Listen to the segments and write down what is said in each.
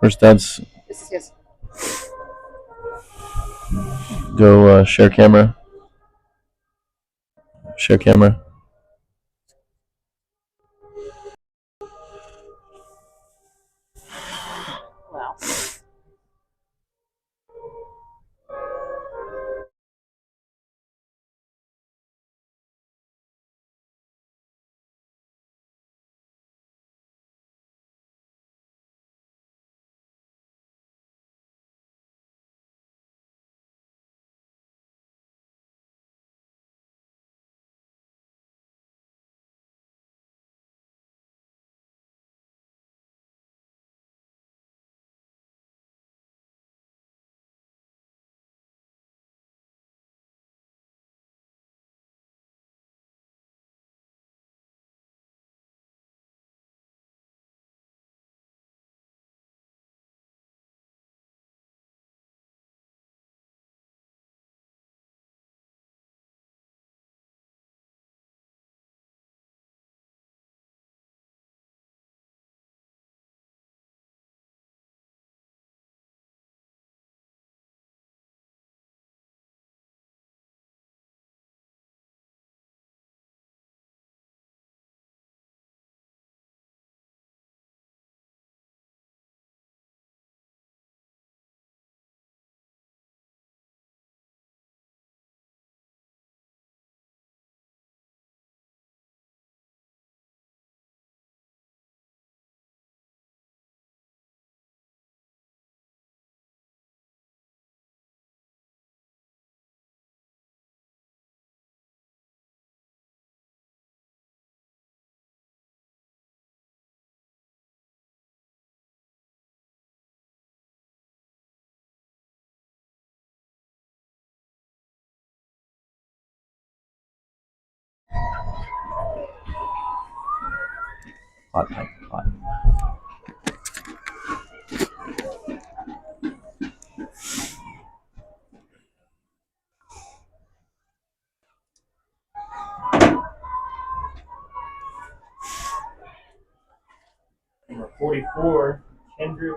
Where's Dad's? This is his. Go share camera. Share camera. Wow. Hot. Number 44, Kendrick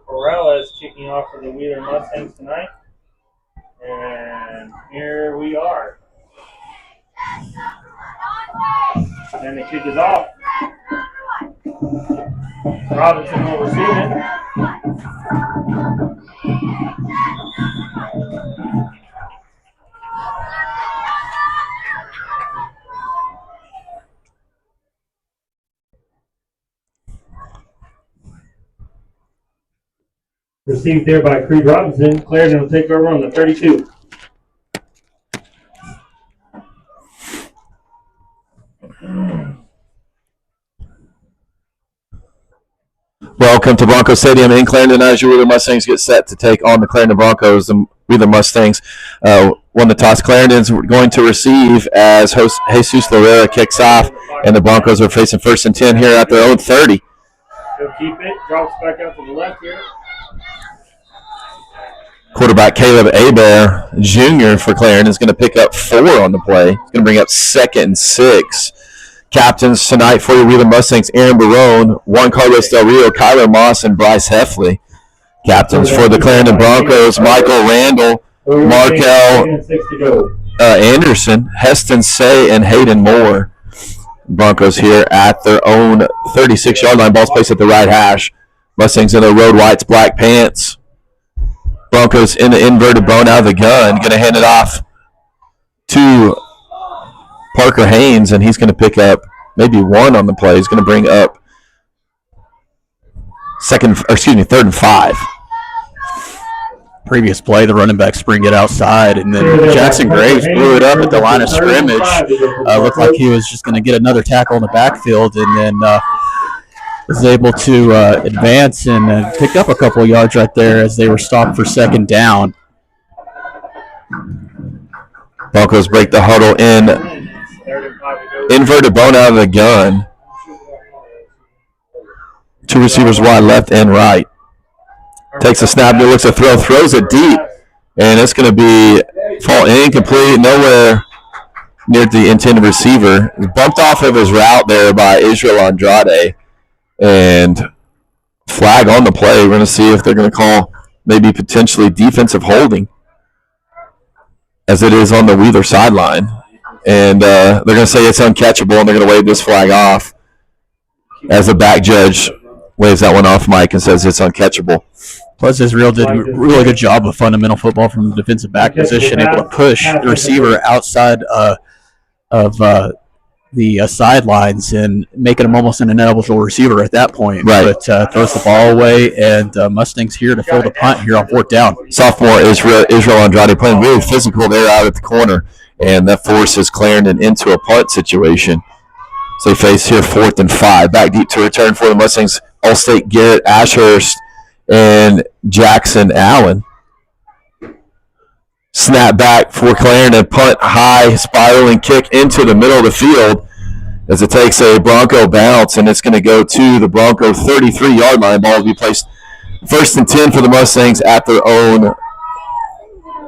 Corella is kicking off for the Wheeler Mustangs tonight. And here we are. And the kick is off. Robinson will receive it. Received there by Creed Robinson. Clarendon will take over on the 32. Welcome to Bronco Stadium in Clarendon as your Wheeler Mustangs get set to take on the Clarendon Broncos. The Wheeler Mustangs won the toss. Clarendon's going to receive as host Jesus Lorera kicks off, and the Broncos are facing 1st and 10 here at their own 30. He'll keep it. Drops back out to the left here. Quarterback Caleb Hebert Jr. for Clarendon is going to pick up 4 on the play. He's going to bring up 2nd and 6. Captains tonight for your Wheeler Mustangs, Aaron Barone, Juan Carlos Del Rio, Kyler Moss, and Bryce Heffley. Captains for the Clarendon Broncos, Michael Randall, Markel Anderson, Heston Say, and Hayden Moore. Broncos here at their own 36-yard line. Ball's placed at the right hash. Mustangs in their road whites, black pants. Broncos in the inverted bone out of the gun. Going to hand it off to Parker Haynes, and he's going to pick up maybe 1 on the play. He's going to bring up 3rd and 5. Previous play, the running back spring it outside, and then Jackson Graves blew it up at the line of scrimmage. Looked like he was just going to get another tackle in the backfield, and then was able to advance and pick up a couple of yards right there as they were stopped for 2nd down. Broncos break the huddle in inverted bone out of the gun. 2 receivers wide, left and right. Takes a snap, looks a throw, throws it deep, and it's going to be fall incomplete, nowhere near the intended receiver. Bumped off of his route there by Israel Andrade, and Flag on the play. We're going to see if they're going to call maybe potentially defensive holding, as it is on the Wheeler sideline. And they're going to say it's uncatchable, and they're going to wave this flag off as the back judge waves that one off, Mike, and says it's uncatchable. Plus, Israel did a really good job of fundamental football from the defensive back position, able to push the receiver outside of the sidelines and making him almost an ineligible receiver at that point. Right. But throws the ball away, and Mustangs here to fill the punt here on 4th down. Sophomore Israel Andrade playing really physical there out at the corner, and that forces Clarendon into a punt situation. So they face here 4th and 5. Back deep to return for the Mustangs. All-State Garrett Ashurst and Jackson Allen. Snap back for Clarendon. Punt high, spiraling kick into the middle of the field as it takes a Bronco bounce, and it's going to go to the Bronco 33-yard line. Ball will be placed 1st and 10 for the Mustangs at their own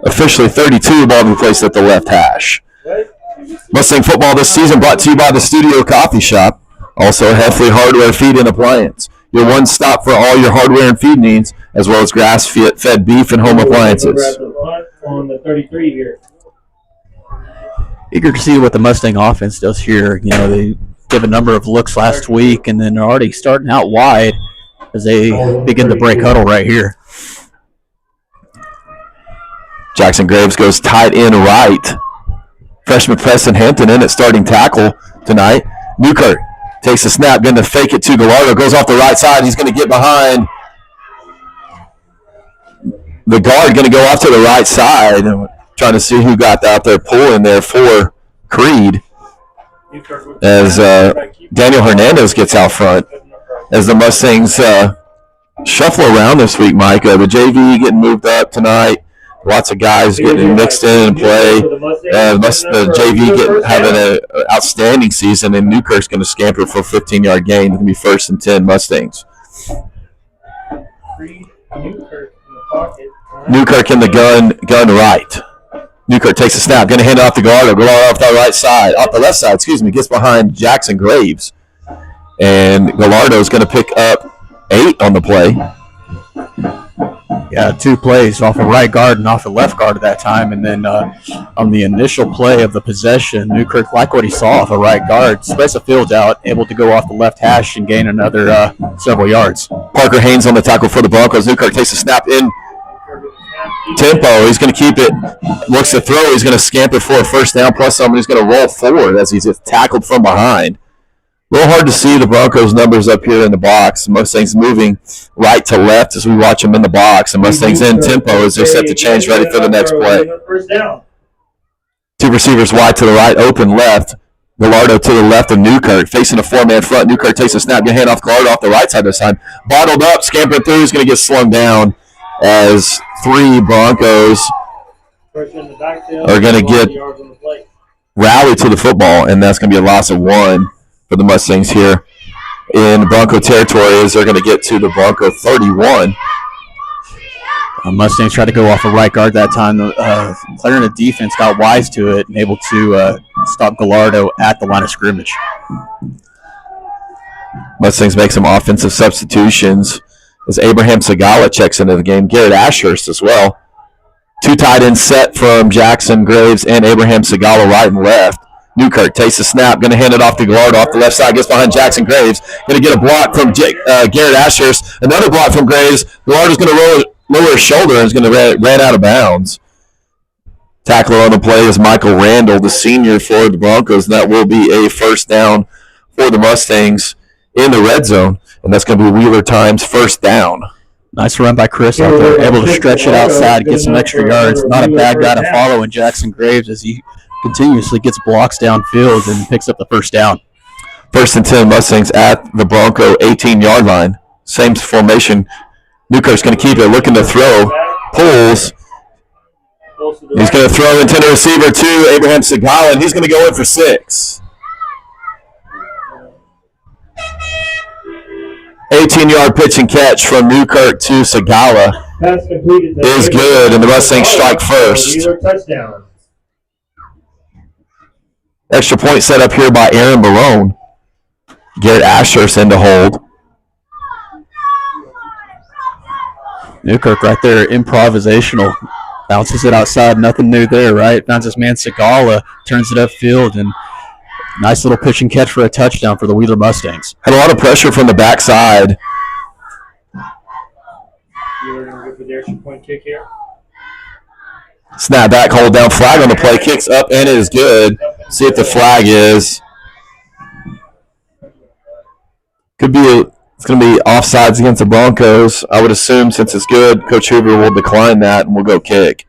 officially 32. Ball will be placed at the left hash. Mustang football this season brought to you by the Studio Coffee Shop. Also, Heffley Hardware Feed and Appliance. Your one stop for all your hardware and feed needs, as well as grass-fed beef and home appliances. On the 33 here. Eager to see what the Mustang offense does here. You know, they gave a number of looks last week, and then they're already starting out wide as they begin to break huddle right here. Jackson Graves goes tight end right. Freshman Preston Hampton in at starting tackle tonight. Newkirk takes a snap, going to fake it to Gallardo. Goes off the right side. He's going to get behind the guard, going to go off to the right side. Trying to see who got out there pulling there for Creed. As Daniel Hernandez gets out front. As the Mustangs shuffle around this week, Mike. The JV getting moved up tonight. Lots of guys getting mixed in and play. The JV having an outstanding season, and Newkirk's going to scamper for a 15-yard gain. It's going to be 1st and 10 Mustangs. Newkirk in the gun right. Newkirk takes a snap, going to hand it off to Gallardo. Gallardo off the right side, off the left side, gets behind Jackson Graves. And Gallardo's going to pick up 8 on the play. Yeah, 2 plays off the right guard and off the left guard at that time. And then on the initial play of the possession, Newkirk, like what he saw off the right guard, spreads the field out, able to go off the left hash and gain another several yards. Parker Haynes on the tackle for the Broncos. Newkirk takes a snap in tempo. He's going to keep it. Looks to throw. He's going to scamper for a 1st down, plus somebody's going to roll forward as he's just tackled from behind. A little hard to see the Broncos' numbers up here in the box. Mustangs moving right to left as we watch them in the box. And Mustangs in tempo as they're set to change, ready for the next play. 2 receivers wide to the right, open left. Gallardo to the left of Newkirk, facing a 4-man front. Newkirk takes a snap, get hand off Gallardo off the right side this time. Bottled up, scampering through. He's going to get slung down as 3 Broncos are going to get rallied to the football, and that's going to be a loss of 1. For the Mustangs here in Bronco territory as they're going to get to the Bronco 31. Mustangs tried to go off a right guard that time. Clarendon defense got wise to it and able to stop Gallardo at the line of scrimmage. Mustangs make some offensive substitutions as Abraham Segala checks into the game. Garrett Ashurst as well. 2 tight ends set from Jackson Graves and Abraham Segala right and left. Newkirk takes the snap, going to hand it off to Gallardo off the left side, gets behind Jackson Graves, going to get a block from Garrett Ashurst, another block from Graves. Gallardo's going to lower his shoulder and is going to ran out of bounds. Tackler on the play is Michael Randall, the senior for the Broncos, and that will be a 1st down for the Mustangs in the red zone, and that's going to be Wheeler Times' 1st down. Nice run by Chris out there, able to stretch it outside, get some extra yards. Not a bad guy to follow in Jackson Graves as he continuously gets blocks downfield and picks up the 1st down. 1st and 10 Mustangs at the Bronco 18-yard line. Same formation. Newkirk's going to keep it, looking to throw. Pulls. He's going to throw intended receiver to Abraham Segala, and he's going to go in for 6. 18-yard pitch and catch from Newkirk to Segala is good, and the Mustangs strike first. Extra point set up here by Aaron Barone. Garrett Ashurst in to hold. Newkirk right there, improvisational. Bounces it outside, nothing new there, right? Finds his man Segala, turns it upfield, and nice little pitch and catch for a touchdown for the Wheeler Mustangs. Had a lot of pressure from the backside. Wheeler going to go for the extra point kick here. Snap back, hold down, flag on the play, kicks up, and it is good. See if the flag is. It's going to be offsides against the Broncos. I would assume since it's good, Coach Hoover will decline that and we'll go kick.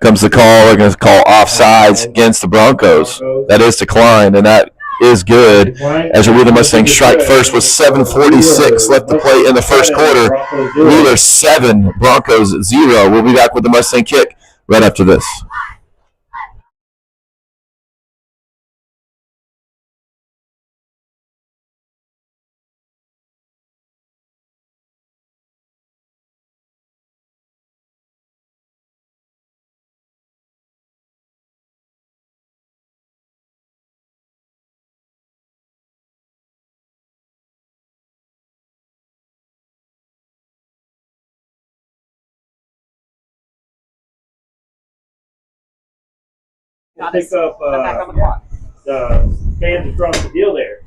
Comes the call. We're going to call offsides against the Broncos. That is declined, and that is good. As your Wheeler Mustangs strike first with 7:46 left to play in the first quarter. Wheeler 7, Broncos 0. We'll be back with the Mustang kick right after this. Pick up the fans across the deal there.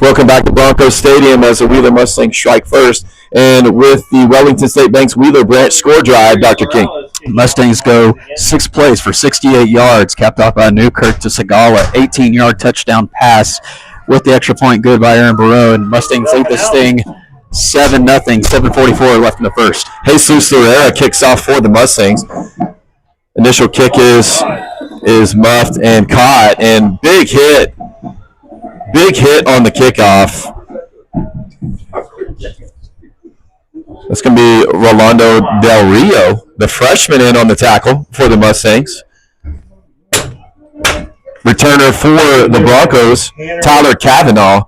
Welcome back to Broncos Stadium as the Wheeler Mustangs strike first. And with the Wellington State Bank's Wheeler Branch score drive, Dr. King. Mustangs go 6 plays for 68 yards, capped off by Newkirk to Segala. 18-yard touchdown pass with the extra point good by Aaron Barreau. And Mustangs lead this thing 7-0, 7:44 left in the first. Jesus Herrera kicks off for the Mustangs. Initial kick is muffed and caught, and big hit on the kickoff. That's going to be Rolando Del Rio, the freshman, in on the tackle for the Mustangs. Returner for the Broncos, Tyler Cavanaugh.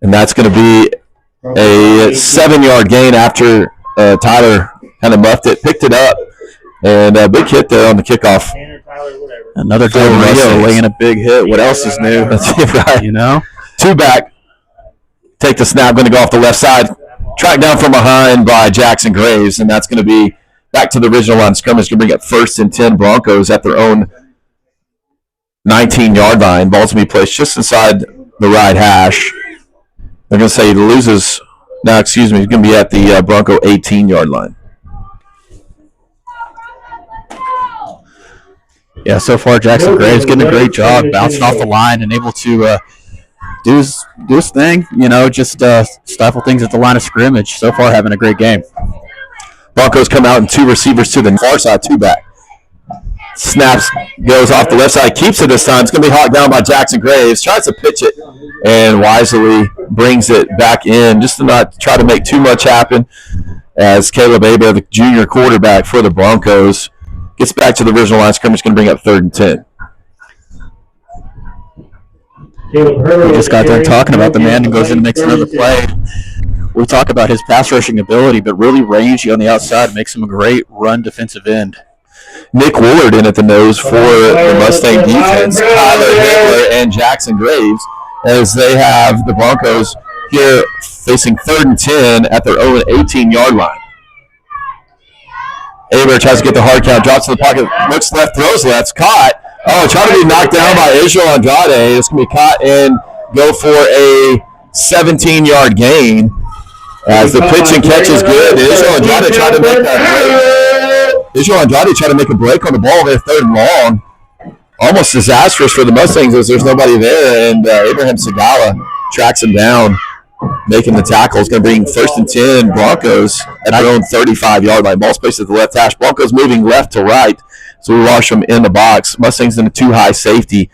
And that's going to be a 7-yard gain after Tyler kind of muffed it, picked it up, and a big hit there on the kickoff. Another Del Rio laying a big hit. What else is new? Right. You know? 2 back. Take the snap, going to go off the left side. Tracked down from behind by Jackson Graves, and that's going to be back to the original line of scrimmage. Going to bring up 1st and 10 Broncos at their own 19-yard line. Ball's going to be placed just inside the right hash. They're going to say he loses. No, excuse me. He's going to be at the Bronco 18-yard line. Yeah, so far Jackson Graves getting a great job bouncing off the line and able to do his thing, just stifle things at the line of scrimmage. So far having a great game. Broncos come out and 2 receivers to the far side, 2 back. Snaps, goes off the left side, keeps it this time. It's going to be hawked down by Jackson Graves. Tries to pitch it and wisely brings it back in just to not try to make too much happen as Caleb Aber, the junior quarterback for the Broncos, gets back to the original line of scrimmage, going to bring up 3rd and 10. We just got done talking about the man who goes in and makes another play. We talk about his pass rushing ability, but really rangy on the outside makes him a great run defensive end. Nick Woolard in at the nose for the Mustang defense, Tyler Hitler and Jackson Graves, as they have the Broncos here facing 3rd and 10 at their own 18-yard line. Aber tries to get the hard count, drops to the pocket, looks left, throws left, caught. Oh, trying to be knocked down by Israel Andrade. It's going to be caught and go for a 17-yard gain as the pitch and catch is good. Israel Andrade tried to make that break. Israel Andrade tried to make a break on the ball there, 3rd and long. Almost disastrous for the Mustangs as there's nobody there, and Abraham Segala tracks him down, making the tackle. It's going to bring 1st and 10 Broncos at their own 35-yard line. Ball placed at the left hash. Broncos moving left to right, so we wash them in the box. Mustangs in a 2-high safety.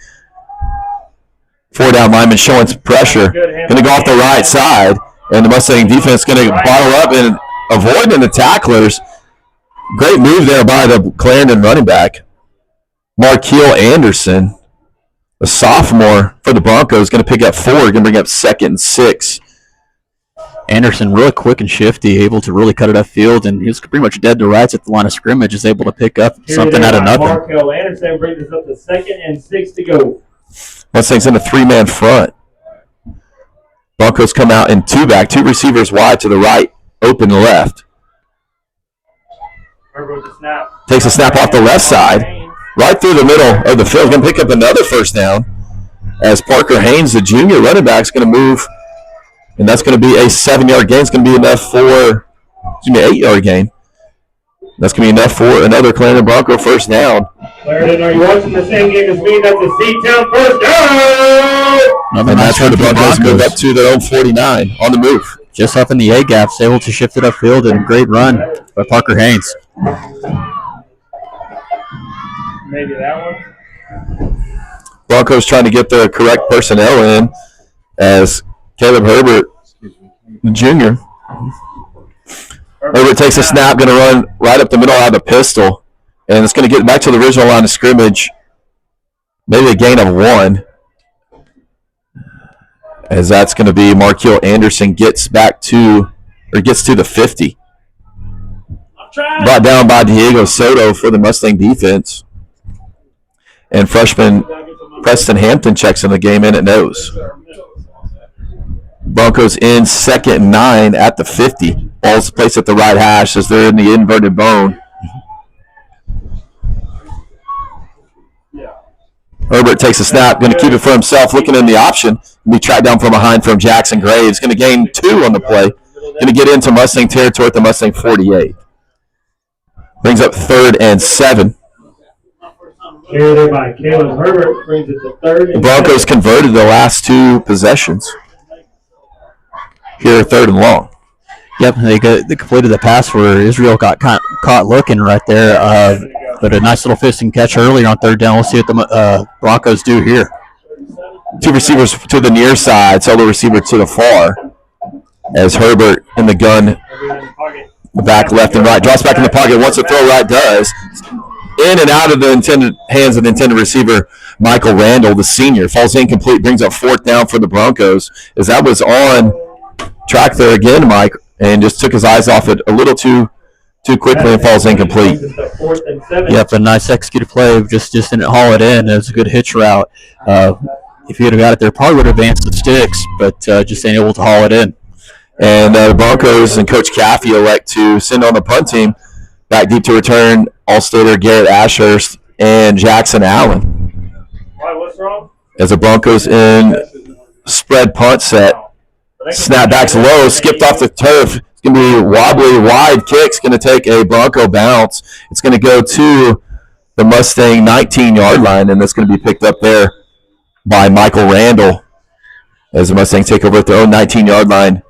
4 down linemen showing some pressure. Going to go off the right side, and the Mustang defense going to bottle up and avoiding the tacklers. Great move there by the Clarendon running back. Markeel Anderson, a sophomore for the Broncos, going to pick up 4, going to bring up 2nd and 6. Anderson really quick and shifty, able to really cut it upfield, and he was pretty much dead to rights at the line of scrimmage, is able to pick up something out of nothing. Markeel Anderson brings us up to 2nd and 6 to go. Mustangs in a 3-man front. Broncos come out in two back, two receivers wide to the right, open left. Takes a snap off the left side, right through the middle of the field. Going to pick up another first down as Parker Haynes, the junior running back, is going to move, and that's going to be a 7-yard gain. It's going to be enough for, 8-yard gain. That's going to be enough for another Clarendon Bronco first down. Clarendon, are you watching the same game as me? That's a C-Town first down! And that's where the Broncos move up to their own 49 on the move. Just up in the A-gaps, able to shift it upfield, and a great run by Parker Haynes. Maybe that one. Broncos trying to get the correct personnel in as Caleb Herbert, Jr. Herbert takes a snap, going to run right up the middle out of the pistol, and it's going to get back to the original line of scrimmage. Maybe a gain of 1. As that's going to be Marquil Anderson gets to the 50. Brought down by Diego Soto for the Mustang defense. And freshman Preston Hampton checks in the game in at nose. Broncos in 2nd and 9 at the 50. Ball's placed at the right hash as they're in the inverted bone. Herbert takes a snap, going to keep it for himself, looking in the option. Be tracked down from behind from Jackson Graves. Going to gain 2 on the play. Going to get into Mustang territory at the Mustang 48. Brings up 3rd and 7. Carried there by Caleb Herbert, brings it to 3rd. The Broncos converted the last 2 possessions. Here, 3rd and long. Yep, they completed the pass where Israel got caught looking right there. But a nice little fisting catch earlier on 3rd down. We'll see what the Broncos do here. 2 receivers to the near side, solo receiver to the far. As Herbert in the gun, back left and right, drops back in the pocket. Once the throw right does, in and out of the hands of the intended receiver, Michael Randall, the senior, falls incomplete, brings up 4th down for the Broncos. As that was on track there again, Mike, and just took his eyes off it a little too quickly and falls incomplete. Yep, a nice executed play, just didn't haul it in. It was a good hitch route. If he would have got it there, probably would have advanced the sticks, but just ain't able to haul it in. And the Broncos and Coach Caffey elect to send on the punt team back deep to return All-Stater Garrett Ashurst and Jackson Allen. Why, what's wrong? As the Broncos in spread punt set. Snap backs low, skipped off the turf. It's going to be wobbly, wide kick. It's going to take a Bronco bounce. It's going to go to the Mustang 19-yard line, and that's going to be picked up there by Michael Randall as the Mustangs take over at their own 19-yard line.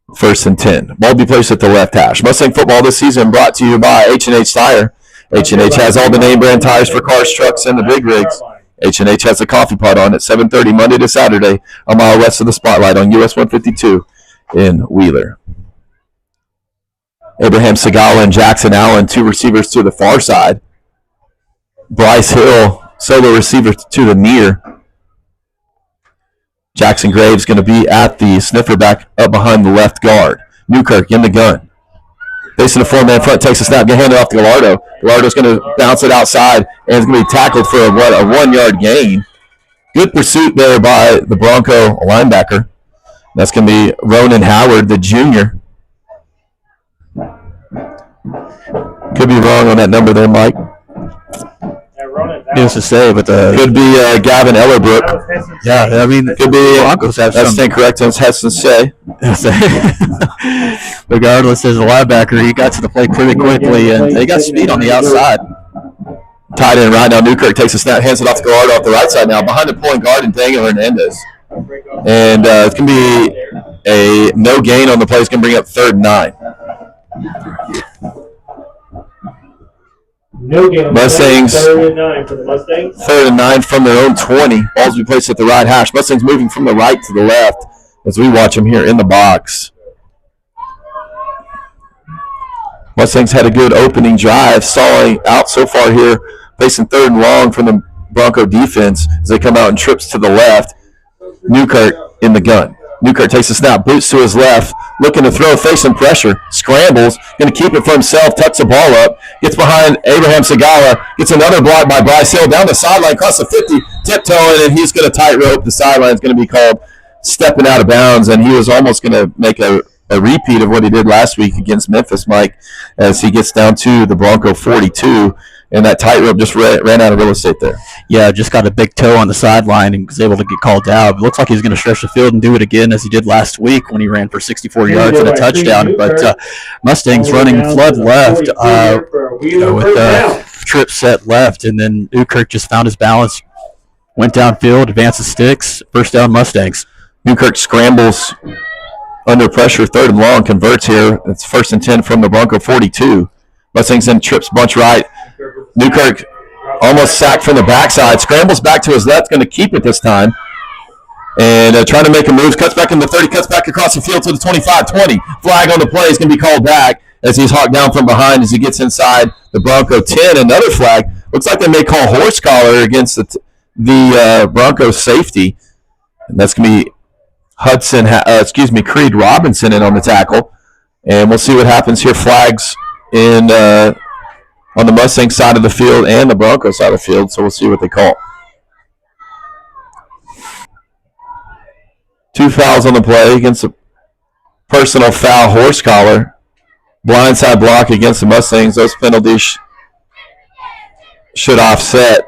1st and 10. Ball will be placed at the left hash. Mustang football this season brought to you by H&H Tire. H&H has all the name brand tires for cars, trucks, and the big rigs. H&H has a coffee pot on at 7:30 Monday to Saturday, a mile west of the Spotlight on US 152 in Wheeler. Abraham Segala and Jackson Allen, 2 receivers to the far side. Bryce Hill, solo receiver to the near. Jackson Graves going to be at the sniffer back up behind the left guard. Newkirk in the gun. Facing the 4-man front, takes a snap, get handed off to Gallardo. Gallardo's going to bounce it outside, and it's going to be tackled for a 1-yard gain. Good pursuit there by the Bronco linebacker. That's going to be Ronan Howard, the junior. Could be wrong on that number there, Mike. Needless to say, but could be Gavin Ellerbrook. Yeah, I mean, could be Broncos have that's incorrect. It's Heston Say. Regardless, as a linebacker, he got to the play pretty quickly, and they got speed on the outside. Tight end right now. Newkirk takes a snap, hands it off to Gallardo off the right side now. Behind the pulling guard and Daniel Hernandez. And it's going to be a no gain on the play. It's going to bring up 3rd and 9. No gain. Mustangs. 3rd and 9 for the Mustangs. 3rd and 9 from their own 20. Balls will be placed at the right hash. Mustangs moving from the right to the left as we watch them here in the box. Mustangs had a good opening drive, stalling out so far here, facing 3rd and long from the Bronco defense as they come out and trips to the left. Newkirk in the gun. Newkirk takes a snap, boots to his left, looking to throw, facing pressure, scrambles, going to keep it for himself, tucks the ball up, gets behind Abraham Segala, gets another block by Bryce Hill, down the sideline, across the 50, tiptoeing, and he's going to tightrope. The sideline is going to be called stepping out of bounds, and he was almost going to make a repeat of what he did last week against Memphis, Mike, as he gets down to the Bronco 42, and that tightrope just ran out of real estate there. Yeah, just got a big toe on the sideline and was able to get called out. It looks like he's going to stretch the field and do it again as he did last week when he ran for 64 yards and a touchdown. But Mustangs running flood left with trip set left, and then Newkirk just found his balance, went downfield, advanced the sticks, first down Mustangs. Newkirk scrambles under pressure, 3rd and long, converts here. It's 1st and 10 from the Bronco 42. Mustangs then trips bunch right. Newkirk almost sacked from the backside, scrambles back to his left, going to keep it this time. And trying to make a move, cuts back in the 30, cuts back across the field to the 25-20. Flag on the play is going to be called back as he's hawked down from behind as he gets inside the Bronco 10. Another flag. Looks like they may call horse collar against the Bronco safety. And that's going to be Creed Robinson in on the tackle. And we'll see what happens here. Flags in on the Mustang side of the field and the Bronco side of the field, so we'll see what they call. 2 fouls on the play against a personal foul, horse collar, blindside block against the Mustangs. Those penalties should offset.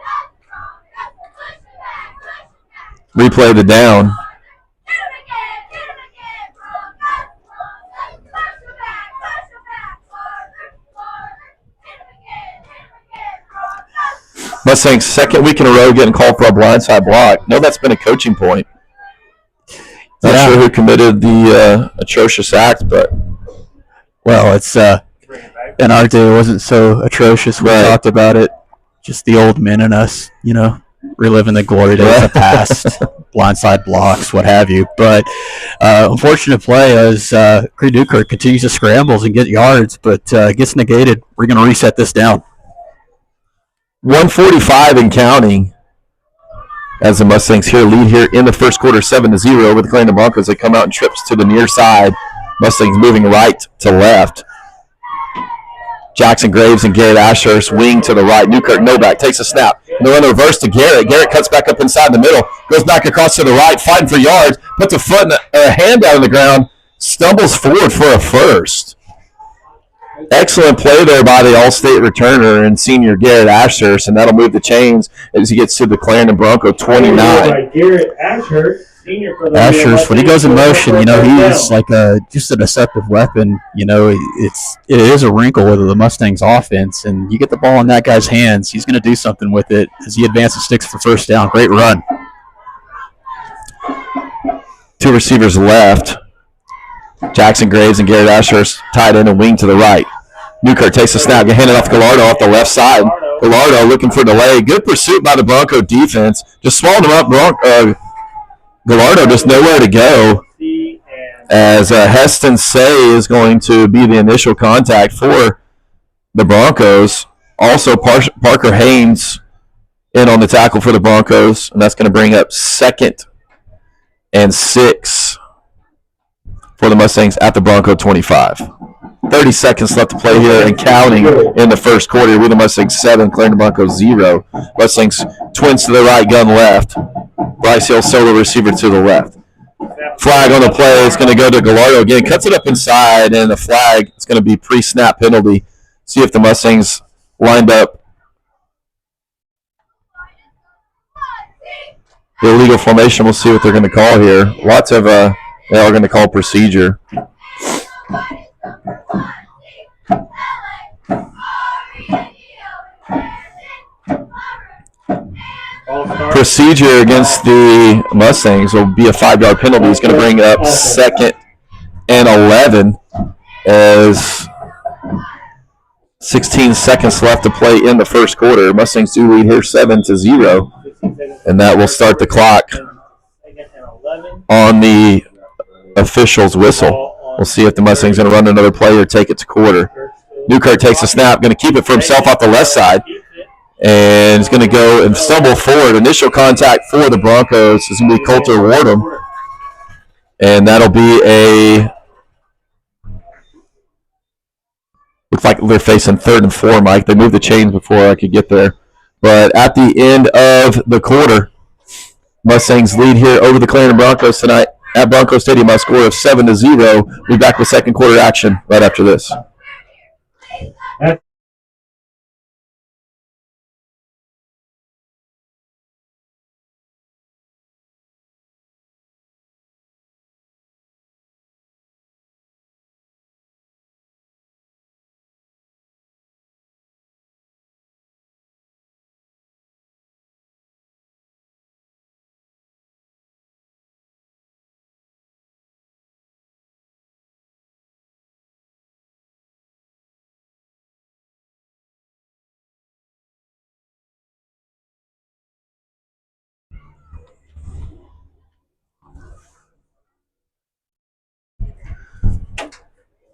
Replay the down. Mustangs second week in a row getting called for a blindside block. No, that's been a coaching point. Not sure who committed the atrocious act, but it's in our day it wasn't so atrocious. We talked about it. Just the old men in us, reliving the glory days of the past, blindside blocks, what have you. But unfortunate play as Creed Newkirk continues to scrambles and get yards, but gets negated. We're going to reset this down. 145 and counting as the Mustangs here lead here in the first quarter 7-0 with the Clarendon Broncos. They come out and trips to the near side. Mustangs moving right to left. Jackson Graves and Garrett Ashurst wing to the right. Newkirk Novak takes a snap. And they run the reverse to Garrett. Garrett cuts back up inside the middle. Goes back across to the right, fighting for yards. Puts a foot and a hand down on the ground. Stumbles forward for a first. Excellent play there by the All-State returner and senior Garrett Ashurst, and that'll move the chains as he gets to the Clarendon Bronco 29. Garrett Ashurst, senior for the Ashurst, when he goes in motion, he's like just a deceptive weapon. It is a wrinkle with the Mustangs offense, and you get the ball in that guy's hands, he's going to do something with it as he advances sticks for first down. Great run. 2 receivers left. Jackson Graves and Garrett Ashurst tied in and wing to the right. Newkirk takes a snap, handed off Gallardo off the left side. Gallardo looking for delay. Good pursuit by the Bronco defense. Just swallowed him up. Gallardo just nowhere to go. As Heston Say is going to be the initial contact for the Broncos. Also, Parker Haynes in on the tackle for the Broncos, and that's going to bring up 2nd and 6 for the Mustangs at the Bronco 25. 30 seconds left to play here and counting in the first quarter with the Mustangs 7, Clarendon Broncos 0. Mustangs twins to the right, gun left. Bryce Hill solo receiver to the left. Flag on the play. It's going to go to Gallardo again. Cuts it up inside, and the flag is going to be pre-snap penalty. See if the Mustangs lined up the illegal formation. We'll see what they're going to call here. Lots of they are going to call procedure. Procedure against the Mustangs will be a 5-yard penalty. It's going to bring up 2nd and 11 as 16 seconds left to play in the first quarter. Mustangs do lead here 7-0, and that will start the clock on the official's whistle. We'll see if the Mustangs going to run another play or take it to quarter. Newkirk takes a snap, going to keep it for himself off the left side, and is going to go and stumble forward. Initial contact for the Broncos is going to be Coulter Wardham, and that'll be looks like they're facing 3rd and 4, Mike. They moved the chains before I could get there. But at the end of the quarter, Mustangs lead here over the Clarendon Broncos tonight at Bronco Stadium by a score of 7-0. We'll be back with second quarter action right after this.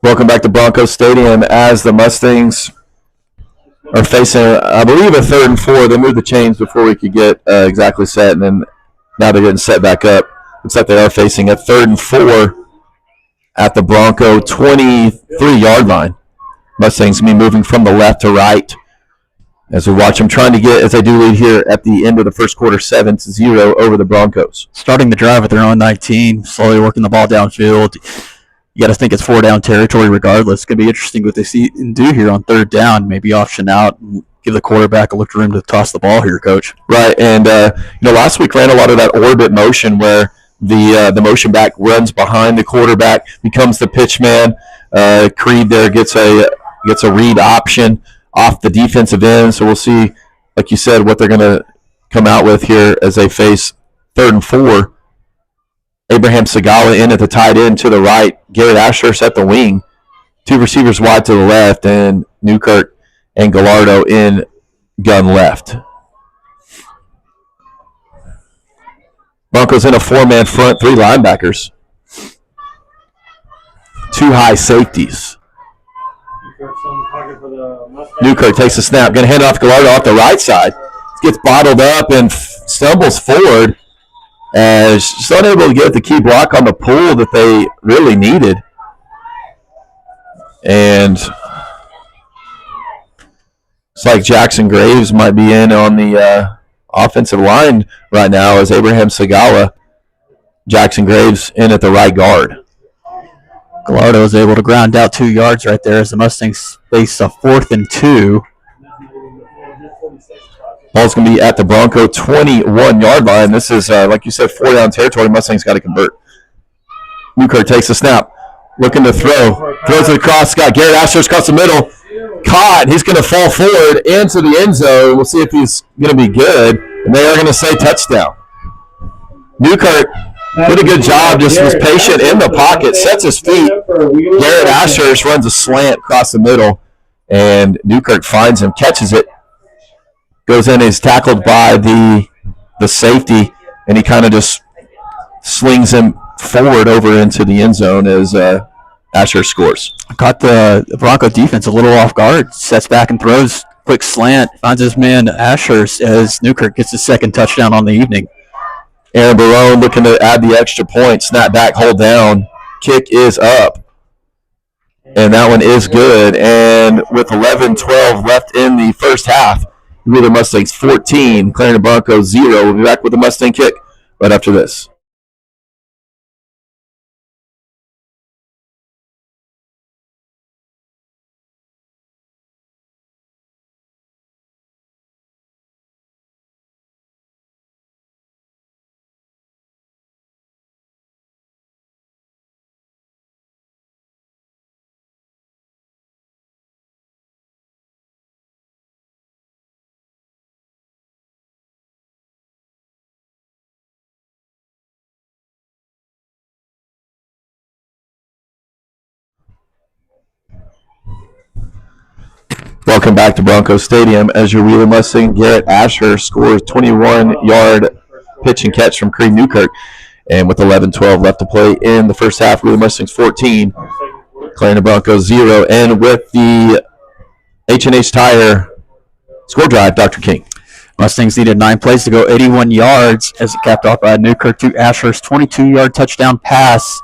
Welcome back to Bronco Stadium as the Mustangs are facing, I believe, a 3rd and 4. They moved the chains before we could get exactly set, and then now they're getting set back up. Looks like they are facing a 3rd and 4 at the Bronco 23-yard line. Mustangs going to be moving from the left to right as we watch them trying to get, as they do lead here at the end of the first quarter, 7-0 over the Broncos. Starting the drive at their own 19, slowly working the ball downfield. You got to think it's 4-down territory regardless. It's going to be interesting what they see and do here on 3rd down. Maybe option out and give the quarterback a look for him to toss the ball here, Coach. Right, and last week ran a lot of that orbit motion where the motion back runs behind the quarterback, becomes the pitch man. Creed there gets a read option off the defensive end. So we'll see, like you said, what they're going to come out with here as they face 3rd and 4. Abraham Segala in at the tight end to the right. Garrett Ashurst at the wing. 2 receivers wide to the left, and Newkirk and Gallardo in gun left. Broncos in a 4-man front, 3 linebackers. 2 high safeties. Newkirk takes a snap. Going to hand off Gallardo off the right side. Gets bottled up and stumbles forward. As just unable to get the key block on the pull that they really needed. And it's like Jackson Graves might be in on the offensive line right now as Abraham Segala. Jackson Graves in at the right guard. Gallardo is able to ground out 2 yards right there as the Mustangs face a 4th and 2. Ball's going to be at the Bronco 21-yard line. This is, like you said, 4-down territory. Mustangs got to convert. Newkirk takes a snap. Looking to throw. Throws it across. Got Garrett Ashurst across the middle. Caught. He's going to fall forward into the end zone. We'll see if he's going to be good. And they are going to say touchdown. Newkirk did a good job. Just was patient in the pocket. Sets his feet. Garrett Ashurst runs a slant across the middle. And Newkirk finds him. Catches it. Goes in, is tackled by the safety, and he kind of just slings him forward over into the end zone as Ashurst scores. Caught the Bronco defense a little off guard. Sets back and throws. Quick slant. Finds his man Ashurst as Newkirk gets his 2nd touchdown on the evening. Aaron Barone looking to add the extra point. Snap back, hold down. Kick is up. And that one is good. And with 11-12 left in the first half, Wheeler Mustangs 14, Clarendon Broncos 0. We'll be back with the Mustang kick right after this. Welcome back to Bronco Stadium as your Wheeler Mustang Garrett Ashurst scores 21-yard pitch and catch from Creed Newkirk. And with 11-12 left to play in the first half, Wheeler Mustangs 14, Clarendon Broncos 0. And with the H&H Tire score drive, Dr. King. Mustangs needed 9 plays to go 81 yards as it capped off by Newkirk to Ashurst 22-yard touchdown pass.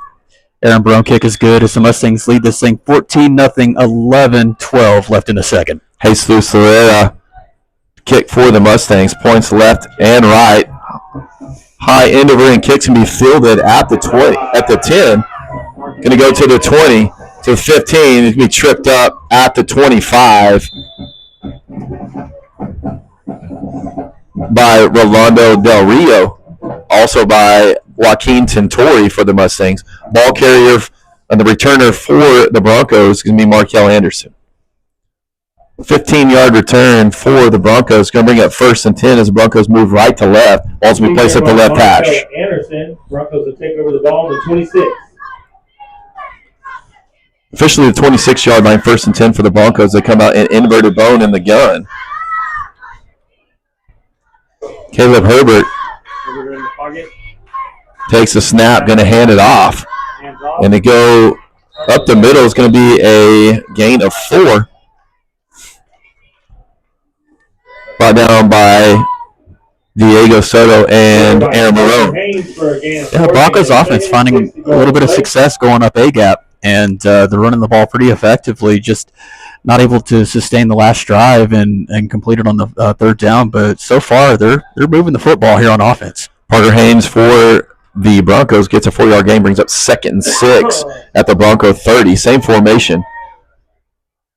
Aaron Barone kick is good as the Mustangs lead this thing 14-0, 11-12 left in the second. Jesus Herrera kick for the Mustangs, points left and right. high end over and kicks can be fielded at the 20, at the 10. Going to go to the 20, to 15. It's going to be tripped up at the 25 by Rolando Del Rio, also by Joaquin Tintori for the Mustangs. Ball carrier and the returner for the Broncos is going to be Markel Anderson. 15-yard return for the Broncos. Going to bring up 1st and 10 as the Broncos move right to left. Ball's going to be placed at the left hash. Anderson, Broncos will take over the ball on the 26. Officially the 26-yard line, 1st and 10 for the Broncos. They come out in inverted bone in the gun. Caleb Herbert takes the snap, going to hand it off. And they go up the middle. It's going to be a gain of 4. Brought down by Diego Soto and Aaron Marone. Yeah, Broncos offense finding a little bit of success going up A-gap, and they're running the ball pretty effectively, just not able to sustain the last drive and complete it on the 3rd down. But so far, they're moving the football here on offense. Parker Haynes for the Broncos gets a 4-yard gain, brings up 2nd and 6 at the Bronco 30. Same formation.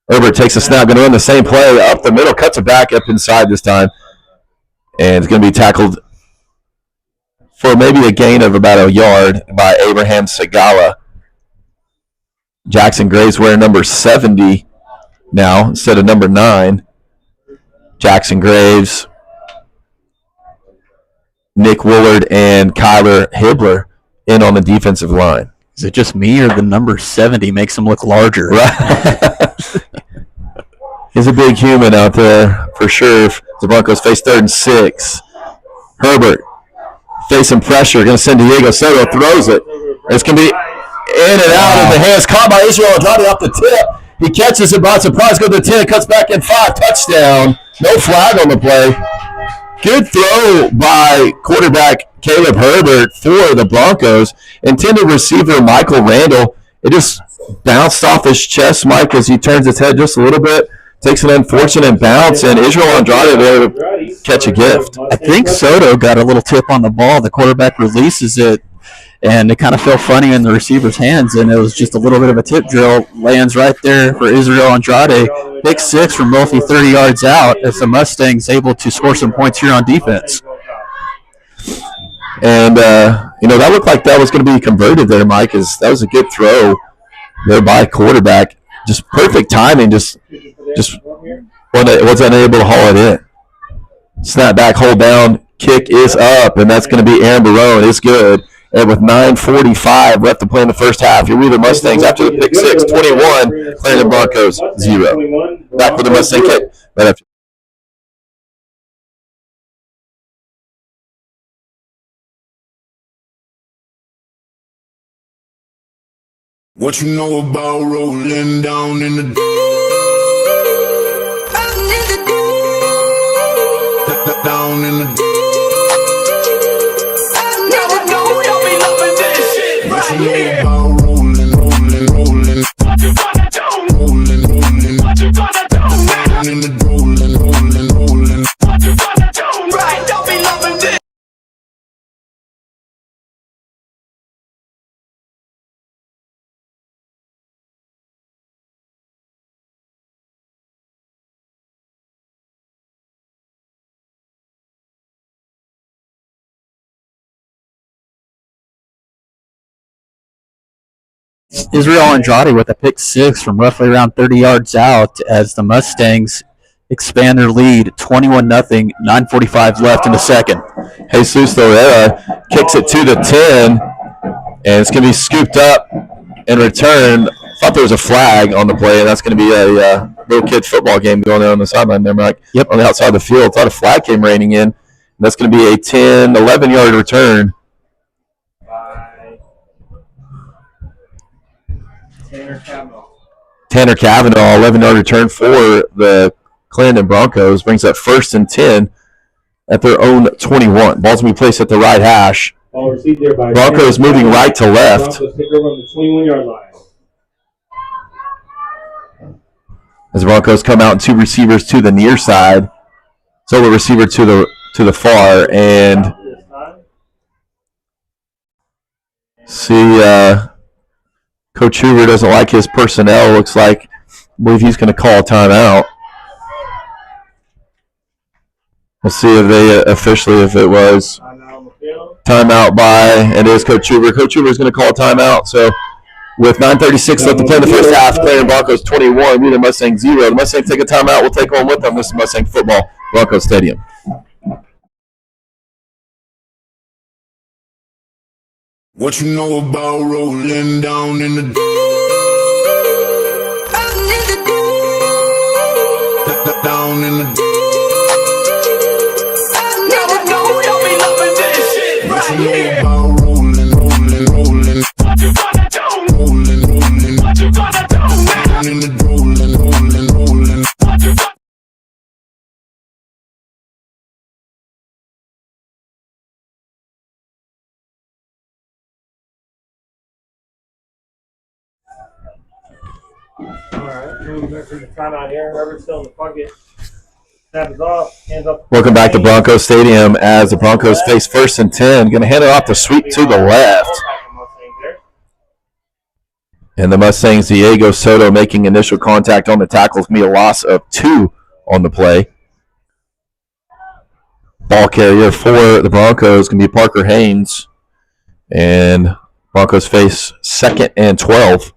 Herbert takes a snap, going to run the same play up the middle, cuts it back up inside this time, and it's going to be tackled for maybe a gain of about a yard by Abraham Segala. Jackson Graves wearing number 70 now instead of number 9. Jackson Graves, Nick Willard, and Kyler Hibbler in on the defensive line. Is it just me, or the number 70 makes him look larger? Right. He's a big human out there for sure. The Broncos face 3rd and 6. Herbert facing pressure, going to send Diego Soto, throws it. It's going to be in and out of the hands, caught by Israel Andrade off the tip. He catches it by surprise, goes to the 10, cuts back in 5, touchdown. No flag on the play. Good throw by quarterback Caleb Herbert for the Broncos. Intended receiver Michael Randall. It just bounced off his chest, Mike, as he turns his head just a little bit. Takes an unfortunate bounce, and Israel Andrade there to catch a gift. I think Soto got a little tip on the ball. The quarterback releases it, and it kind of felt funny in the receiver's hands, and it was just a little bit of a tip drill. Lands right there for Israel Andrade. Pick 6 from roughly 30 yards out as the Mustangs able to score some points here on defense. And, that looked like that was going to be converted there, Mike. That was a good throw there by quarterback. Just perfect timing, just was unable to haul it in. Snap back, hold down, kick is up, and that's going to be Aaron Barone. It's good. And with 9:45 left to play in the first half, your Wheeler Mustangs after the pick 6, 21, Clarendon Broncos 0. Back for the Mustang kick right after. What you know about rolling down in the down in the what you know about rolling what you gonna do rolling what you gonna do down in the rolling what you gonna do right don't be loving this. Israel Andrade with a pick 6 from roughly around 30 yards out as the Mustangs expand their lead 21-0, 9:45 left in the second. Jesus Lorera kicks it to the 10, and it's going to be scooped up in return. Thought there was a flag on the play, and that's going to be a little kid football game going on the sideline there, Mike. Yep. On the outside of the field. Thought a flag came raining in. And that's going to be a 10, 11-yard return. Tanner Cavanaugh, 11-yard return for the Clarendon Broncos. Brings up 1st and 10 at their own 21. Ball's going to be placed at the right hash. Ball received there by Broncos moving right to left. Broncos take over on the 21-yard line. As the Broncos come out, 2 receivers to the near side. Solo receiver to the far, and See, Coach Hoover doesn't like his personnel. Looks like, I believe he's going to call a timeout. We'll see if they officially, if it was timeout by, it is Coach Hoover. Coach Hoover is going to call a timeout. So with 9:36 left to play in the first half, Clarendon Broncos 21, Wheeler Mustangs 0. The Mustangs take a timeout. We'll take one with them. This is Mustang Football, Broncos Stadium. What you know about rolling down in the down in the what you know about rolling what you gonna do rolling what you gonna do down in the rolling what you gonna Alright, moving back to the timeout here. Whoever's still in the pocket. Snap is off. Hands up. Welcome back to Broncos Stadium as the Broncos face 1st and 10. Going to hand it off to sweep to the left. And the Mustangs, Diego Soto making initial contact on the tackle. It's going to be a loss of 2 on the play. Ball carrier for the Broncos going to be Parker Haynes. And Broncos face 2nd and 12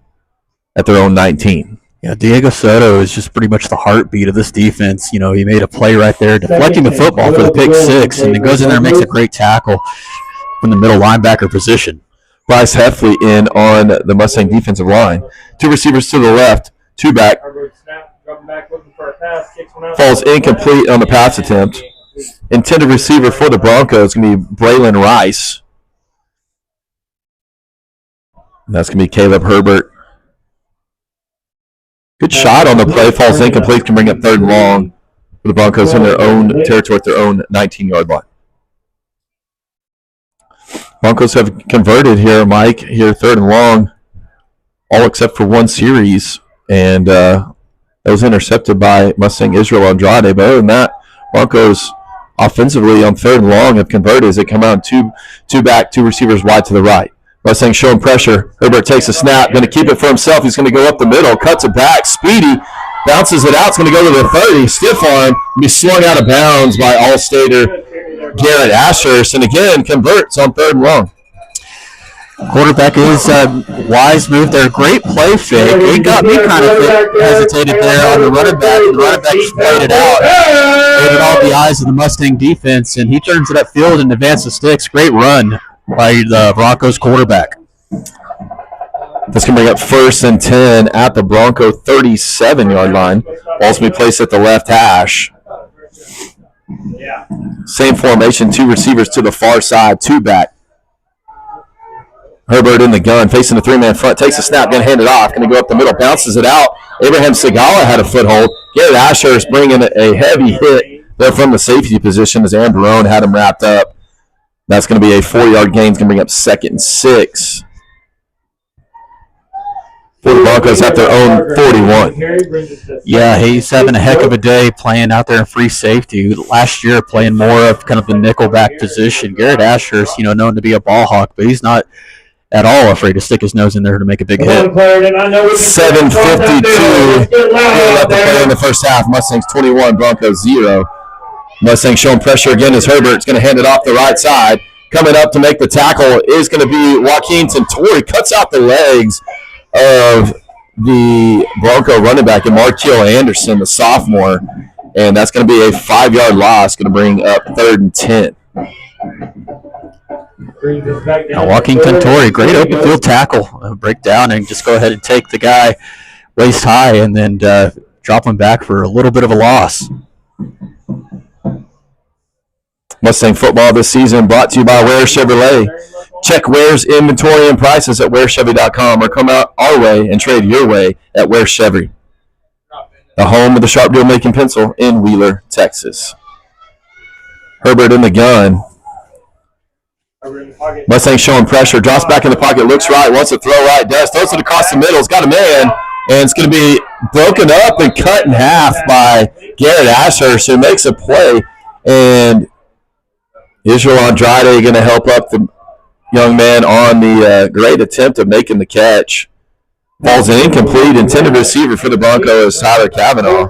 at their own 19. Yeah, Diego Soto is just pretty much the heartbeat of this defense. You know, he made a play right there, deflecting the football for the pick 6, and then goes in there and makes a great tackle from the middle linebacker position. Bryce Heffley in on the Mustang defensive line. 2 receivers to the left, 2 back. Falls incomplete on the pass attempt. Intended receiver for the Broncos is going to be Braylon Rice. And that's going to be Caleb Herbert. Good shot on the play. Falls incomplete. Can bring up 3rd and long for the Broncos in their own territory at their own 19-yard line. Broncos have converted here, Mike, here 3rd and long, all except for 1 series. And that was intercepted by Mustang Israel Andrade. But other than that, Broncos offensively on 3rd and long have converted as they come out 2 back, 2 receivers wide to the right. Mustang showing pressure. Herbert takes a snap, going to keep it for himself. He's going to go up the middle, cuts it back. Speedy bounces it out. It's going to go to the 30. Stiff arm, be swung out of bounds by All-Stater Garrett Ashurst, and again converts on 3rd and long. Quarterback is wise move there. Great play fake. It got me kind of hesitated there on the running back. The running back just played it out. Gave it all the eyes of the Mustang defense, and he turns it upfield and advances sticks. Great run by the Broncos quarterback. This can bring up 1st and 10 at the Bronco 37-yard line. Ball's going to be placed at the left hash. Same formation, 2 receivers to the far side, 2 back. Herbert in the gun, facing the 3-man front, takes a snap, going to hand it off, going to go up the middle, bounces it out. Abraham Segala had a foothold. Garrett Ashurst bringing a heavy hit there from the safety position as Aaron Barone had him wrapped up. That's going to be a 4-yard gain. It's going to bring up 2nd and 6. For the Broncos at their own 41. Yeah, he's having a heck of a day playing out there in free safety. Last year, playing more of kind of the nickelback position. Garrett Ashurst, known to be a ball hawk, but he's not at all afraid to stick his nose in there to make a big hit. 7:52 left to play in the first half. Mustangs 21, Broncos 0. Mustangs showing pressure again as Herbert's going to hand it off the right side. Coming up to make the tackle is going to be Joaquin Tintori. Cuts out the legs of the Bronco running back, and Markiel Anderson, the sophomore. And that's going to be a 5-yard loss, going to bring up 3rd and 10. Now, Joaquin Tintori, great open field tackle. Break down and just go ahead and take the guy waist high and then drop him back for a little bit of a loss. Mustang football this season brought to you by Ware Chevrolet. Check Ware's inventory and prices at warechevy.com or come out our way and trade your way at Ware Chevy, the home of the sharp deal making pencil in Wheeler, Texas. Herbert in the gun. Mustang showing pressure, drops back in the pocket, looks right, wants to throw right, does, throws it across the middle, it's got a man, and it's going to be broken up and cut in half by Garrett Ashurst, who makes a play, and Israel Andrade going to help up the young man on the great attempt of making the catch. Falls an incomplete. Intended receiver for the Broncos, Tyler Cavanaugh.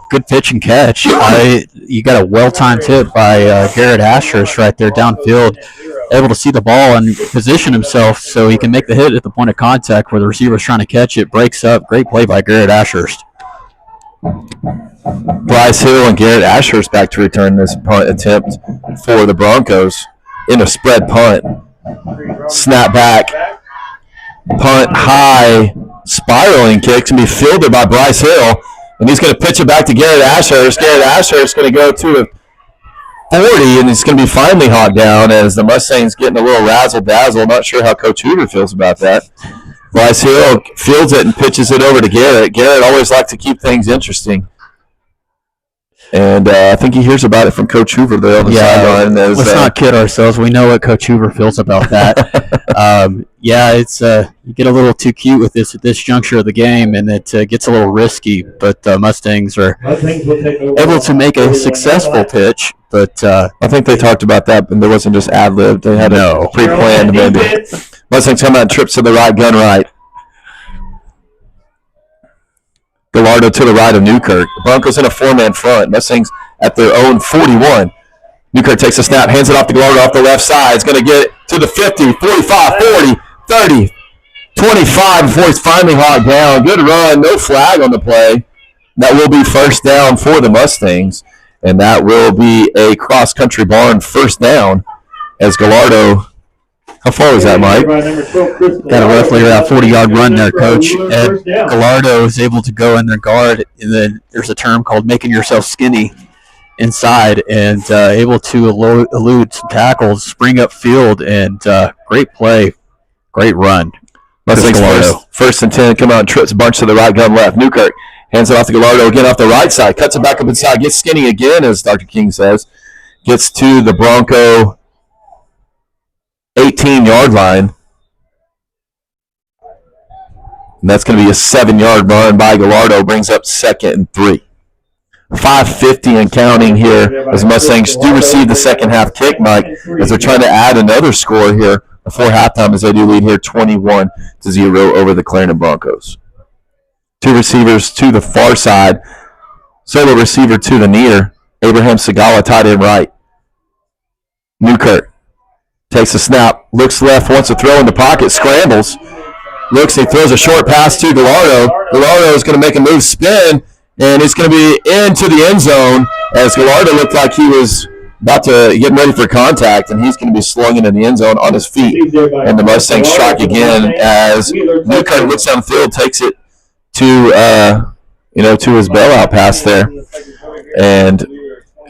Good pitch and catch. You got a well-timed hit by Garrett Ashurst right there downfield. Able to see the ball and position himself so he can make the hit at the point of contact where the receiver's trying to catch it. Breaks up. Great play by Garrett Ashurst. Bryce Hill and Garrett Ashurst back to return this punt attempt for the Broncos in a spread punt. Snap back. Punt high, spiraling kick to be fielded by Bryce Hill, and he's going to pitch it back to Garrett Ashurst. Garrett Ashurst is going to go to the 40, and it's going to be finally hawked down as the Mustangs getting a little razzle-dazzle. Not sure how Coach Hoover feels about that. Bryce Hill fields it and pitches it over to Garrett. Garrett always likes to keep things interesting. And I think he hears about it from Coach Hoover there on the sideline. Let's not kid ourselves. We know what Coach Hoover feels about that. It's you get a little too cute with this at this juncture of the game, and it gets a little risky. But Mustangs are able to make a successful pitch. But I think they talked about that, but there wasn't just ad-lib. They had a pre-planned maybe. Mustangs come out and trips to the right, gun right. Gallardo to the right of Newkirk. The Broncos in a four-man front. Mustangs at their own 41. Newkirk takes a snap, hands it off to Gallardo off the left side. He's going to get to the 50, 45, 40, 30, 25 before he's finally hawked down. Good run, no flag on the play. That will be first down for the Mustangs, and that will be a cross-country barn first down as Gallardo. How far was that, Mike? Got a roughly around 40-yard run there, Coach. And Gallardo is able to go in their guard, and then there's a term called making yourself skinny inside, and able to elude some tackles, spring up field, and great play, great run. Mustangs first and 10, come out and trips a bunch to the right, gun left. Newkirk hands it off to Gallardo again off the right side, cuts it back up inside, gets skinny again, as Dr. King says, gets to the Bronco 18-yard line. And that's going to be a 7-yard run by Gallardo, brings up 2nd and 3. 5:50 and counting here as Mustangs do receive the second half kick, Mike, as they're trying to add another score here before halftime as they do lead here 21-0 over the Clarendon Broncos. Two receivers to the far side. Solo receiver to the near. Abraham Segala tight end right. Newkirk takes a snap, looks left, wants to throw in the pocket, scrambles. Looks, he throws a short pass to Gallardo. Gallardo is going to make a move, spin, and it's going to be into the end zone as Gallardo looked like he was about to get ready for contact, and he's going to be slung into the end zone on his feet. And the Mustangs strike again as Newkirk looks downfield, takes it to to his bailout pass there, and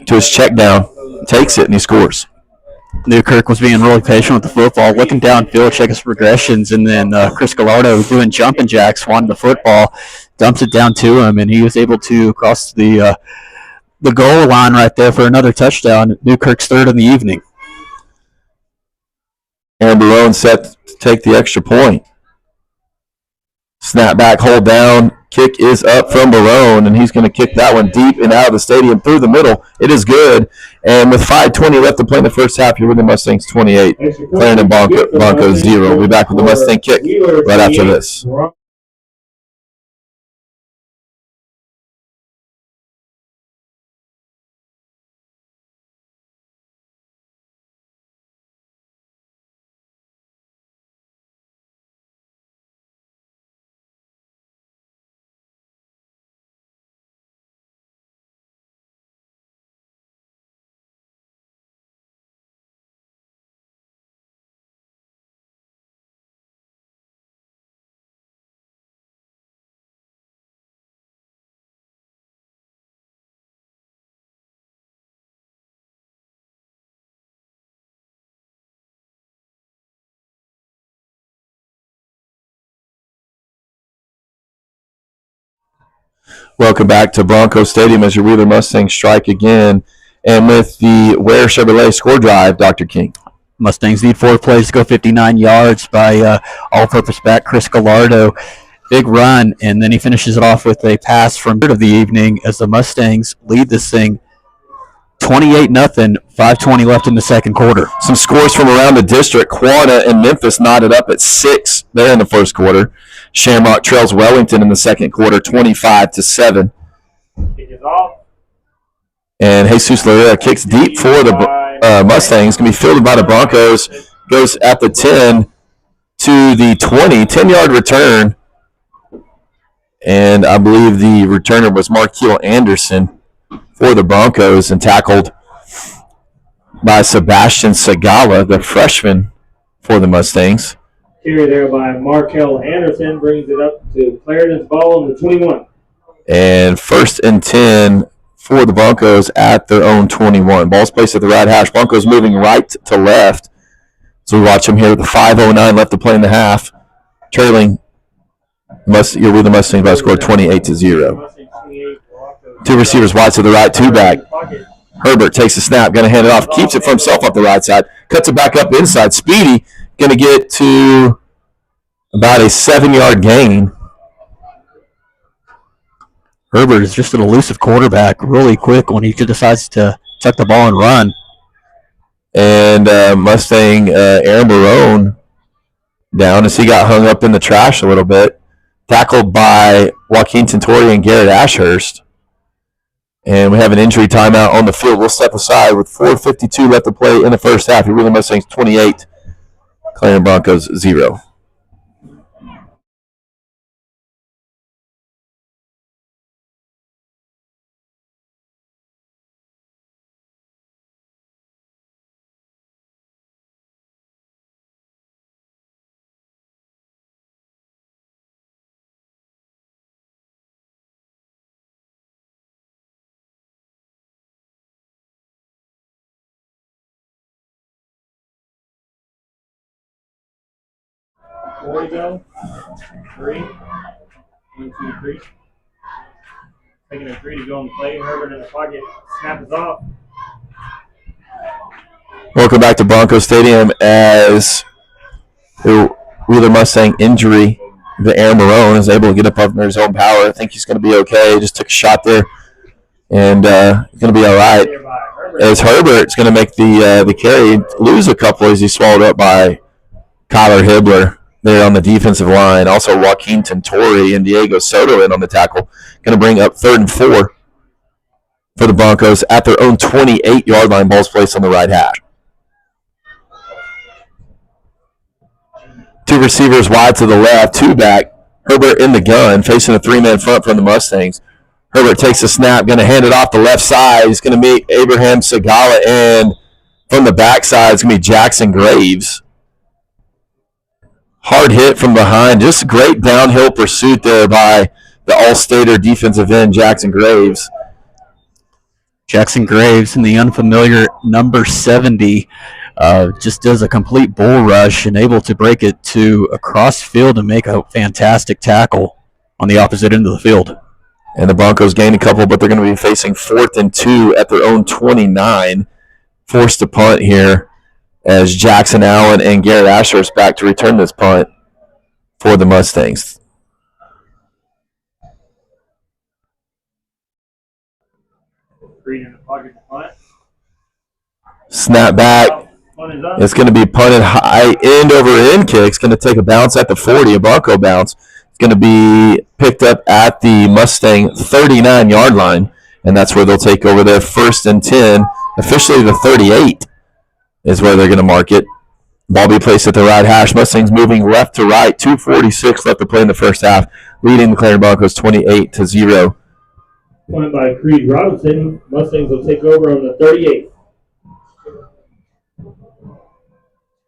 to his check down, takes it, and he scores. Newkirk was being really patient with the football, looking downfield, checking his progressions, and then Chris Gallardo doing jumping jacks, wanting the football, dumps it down to him, and he was able to cross the goal line right there for another touchdown. Newkirk's third in the evening. Aaron Barone set to take the extra point. Snap back, hold down. Kick is up from Barone, and he's going to kick that one deep and out of the stadium through the middle. It is good. And with 5:20 left to play in the first half, you're with the Mustangs 28. Clarendon Broncos 0. We'll be back with the Mustang kick right after this. Welcome back to Bronco Stadium as your Wheeler Mustangs strike again. And with the Ware Chevrolet score drive, Dr. King. Mustangs need 4 plays to go 59 yards by all-purpose back Chris Gallardo. Big run, and then he finishes it off with a pass from third of the evening as the Mustangs lead this thing 28-0, 5:20 left in the second quarter. Some scores from around the district. Quanah and Memphis knotted up at 6 there in the first quarter. Shamrock trails Wellington in the second quarter, 25-7. Kick is off. And Jesus Loera kicks deep for the Mustangs. Going to be fielded by the Broncos. Goes at the 10 to the 20. 10-yard return. And I believe the returner was Markeel Anderson for the Broncos and tackled by Sebastian Segala, the freshman for the Mustangs. Carry there by Markell Anderson brings it up to Clarendon's ball on the 21. And 1st and 10 for the Broncos at their own 21. Ball's placed at the right hash. Broncos moving right to left. So we watch them here with the 5:09 left to play in the half. Trailing you're with the Mustangs by a score 28-0. Two receivers wide to the right, two back. Herbert takes the snap, going to hand it off, keeps it for himself up the right side, cuts it back up inside. Speedy going to get to about a 7-yard gain. Herbert is just an elusive quarterback, really quick when he decides to chuck the ball and run. And Mustang Aaron Barone down as he got hung up in the trash a little bit. Tackled by Joaquin Tintori and Garrett Ashurst. And we have an injury timeout on the field. We'll step aside with 4:52 left to play in the first half. You're Wheeler Mustangs 28, Clarendon Broncos 0. Four to go. 3. 1, 2, 3. Taking a 3 to go on the play. Herbert in the pocket. Snap is off. Welcome back to Bronco Stadium as the Wheeler Mustang injury, the Aaron Marone is able to get up under his own power. I think he's going to be okay. Just took a shot there and he's going to be all right. As Herbert's going to make the carry, lose a couple as he's swallowed up by Kyler Hibbler there on the defensive line. Also Joaquin Tintori and Diego Soto in on the tackle. Going to bring up 3rd and 4 for the Broncos at their own 28-yard line. Ball's placed on the right hash. Two receivers wide to the left, two back. Herbert in the gun, facing a 3-man front from the Mustangs. Herbert takes the snap, going to hand it off the left side. He's going to meet Abraham Segala, and from the backside, it's going to be Jackson Graves. Hard hit from behind. Just great downhill pursuit there by the All-Stater defensive end, Jackson Graves. Jackson Graves in the unfamiliar number 70 just does a complete bull rush and able to break it to across field and make a fantastic tackle on the opposite end of the field. And the Broncos gain a couple, but they're going to be facing 4th and 2 at their own 29. Forced to punt here as Jackson Allen and Garrett Ashurst back to return this punt for the Mustangs. Green in the pocket to punt. Snap back. It's going to be punted high, end over end kick. It's going to take a bounce at the 40, a Bronco bounce. It's going to be picked up at the Mustang 39-yard line, and that's where they'll take over their 1st and 10. Officially the 38 is where they're going to mark it. Ball be placed at the right hash. Mustangs moving left to right. 2:46 left to play in the first half, leading the Clarendon Broncos 28-0. Point by Creed Robinson. Mustangs will take over on the 38.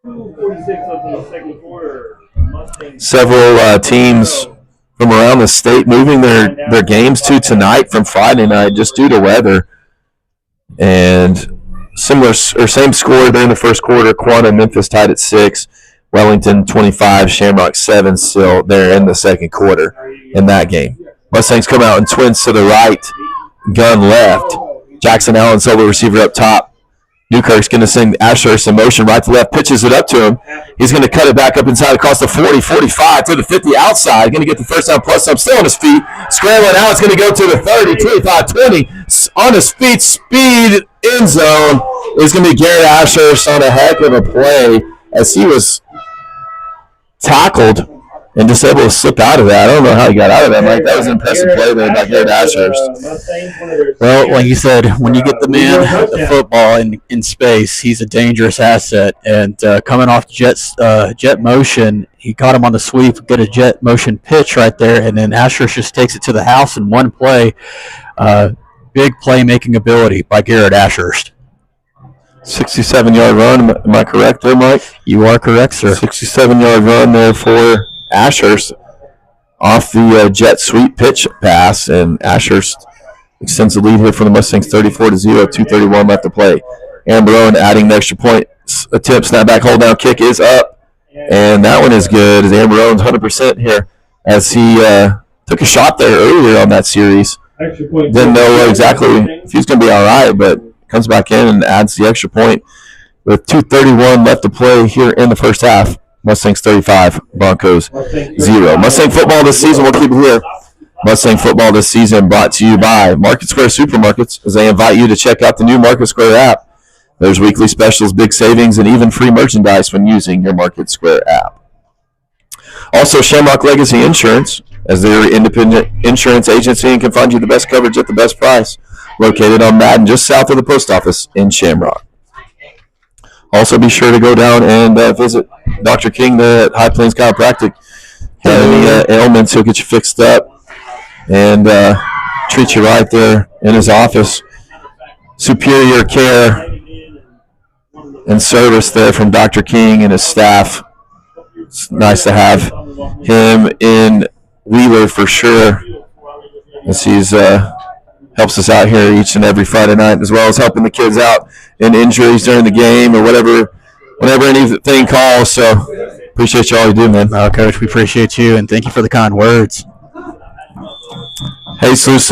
2:46 left in the second quarter. Mustangs. Several teams from around the state moving their games to tonight from Friday night just due to weather. And same score there in the first quarter. Quanah and Memphis tied at 6. Wellington 25, Shamrock 7 still there in the second quarter in that game. Mustangs come out and twins to the right, gun left. Jackson Allen, solo receiver up top. Newkirk's going to send Ashurst in motion right to left, pitches it up to him. He's going to cut it back up inside across the 40, 45 to the 50 outside. Going to get the first down plus some. Still on his feet. Scrambling out. It's going to go to the 30, 25, 20. on his feet, speed, end zone. It's going to be Garrett Ashurst on a heck of a play as he was tackled and just able to slip out of that. I don't know how he got out of that, Mike. That was an impressive play there by Garrett Ashurst. Well, like you said, when you get the man the football in space, he's a dangerous asset. And coming off jet motion, he caught him on the sweep, get a jet motion pitch right there, and then Ashurst just takes it to the house in one play. Big playmaking ability by Garrett Ashurst. 67-yard run. Am I correct there, Mike? You are correct, sir. 67-yard run there for Ashurst off the jet sweep pitch pass, and Ashurst extends the lead here for the Mustangs 34-0, 2:31 left to play. Aaron Barone adding the extra point attempt, snap back, hold down, kick is up, and that one is good. Aaron Barone's 100% here as he took a shot there earlier on that series. Didn't know exactly if he was going to be all right, but comes back in and adds the extra point with 2:31 left to play here in the first half. Mustangs 35, Broncos 0. Mustang football this season, we'll keep it here. Mustang football this season brought to you by Market Square Supermarkets as they invite you to check out the new Market Square app. There's weekly specials, big savings, and even free merchandise when using your Market Square app. Also, Shamrock Legacy Insurance, as they're an independent insurance agency and can find you the best coverage at the best price. Located on Madden, just south of the post office in Shamrock. Also, be sure to go down and visit Dr. King there at High Plains Chiropractic. Have any ailments, he'll get you fixed up and treat you right there in his office. Superior care and service there from Dr. King and his staff. It's nice to have him in Wheeler for sure, as he's helps us out here each and every Friday night, as well as helping the kids out in injuries during the game or whenever anything calls. So appreciate you all you do, man. Coach, we appreciate you, and thank you for the kind words. Jesus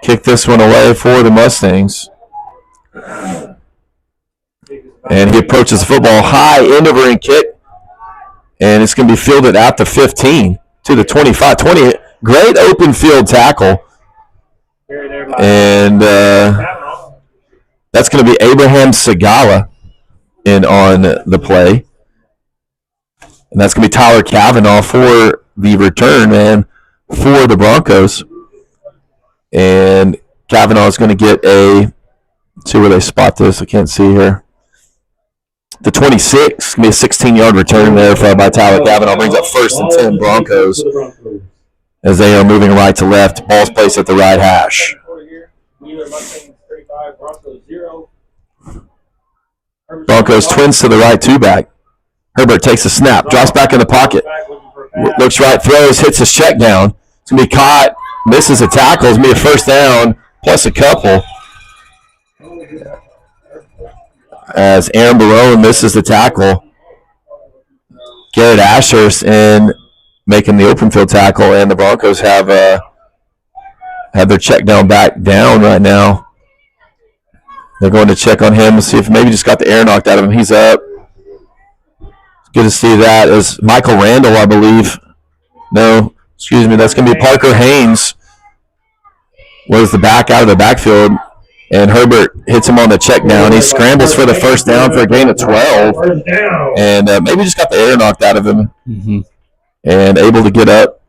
kicked this one away for the Mustangs. And he approaches the football high, end over and kick. And it's going to be fielded at the 15 to the 25. 20. Great open field tackle. And that's going to be Abraham Segala in on the play. And that's going to be Tyler Cavanaugh for the return man for the Broncos. And Cavanaugh is going to get let's see where they spot this. I can't see here. The 26, going to be a 16-yard return there by Tyler Cavanaugh. Brings up 1st and 10 Broncos as they are moving right to left. Ball's placed at the right hash. Broncos twins to the right, two-back. Herbert takes a snap, drops back in the pocket. Looks right, throws, hits his check down. It's going to be caught, misses a tackle. It's going to be a first down, plus a couple. As Aaron Barone misses the tackle. Garrett Ashurst in making the open field tackle, and the Broncos have their check down back down right now. They're going to check on him to see if maybe just got the air knocked out of him. He's up. It's good to see that. As Michael Randall, I believe. No, excuse me. That's going to be Parker Haynes. Was the back out of the backfield. And Herbert hits him on the check down. He scrambles for the first down for a gain of 12. And maybe just got the air knocked out of him. Mm-hmm. And able to get up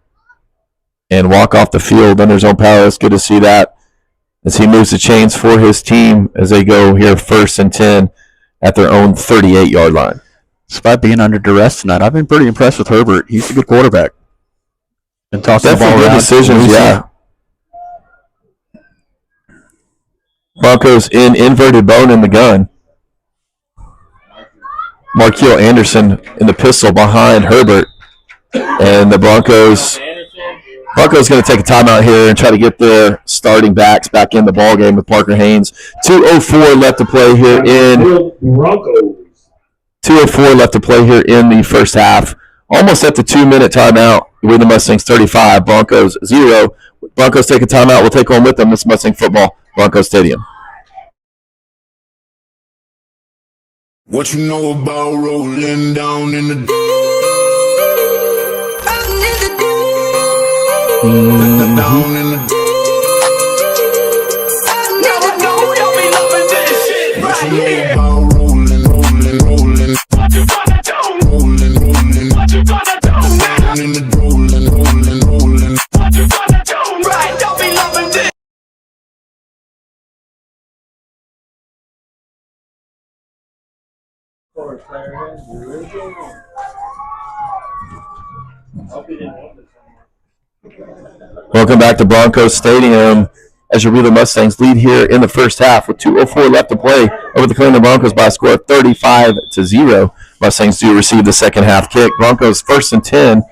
and walk off the field under his own power. It's good to see that as he moves the chains for his team as they go here 1st and 10 at their own 38-yard line. Despite being under duress tonight, I've been pretty impressed with Herbert. He's a good quarterback. Been tossing the ball around. Good decisions, yeah. Broncos in inverted bone in the gun. Marquil Anderson in the pistol behind Herbert. And the Broncos going to take a timeout here and try to get their starting backs back in the ball game with Parker Haynes. 2:04 left to play here in 2:04 left to play here in the first half. Almost at the 2-minute timeout. We're the Mustangs 35, Broncos 0. Broncos take a timeout. We'll take on with them this Mustang football, Broncos Stadium. What you know about rolling down in the down in the gonna do? Down in the rolling, rolling, rolling. What you gonna do? Right, don't be loving this. For Clarendon, you really do. Hope you didn't want this anymore. Welcome back to Broncos Stadium as your Wheeler Mustangs lead here in the first half with 2:04 left to play over the Clarendon Broncos by a score of 35-0. Mustangs do receive the second half kick. Broncos 1st and 10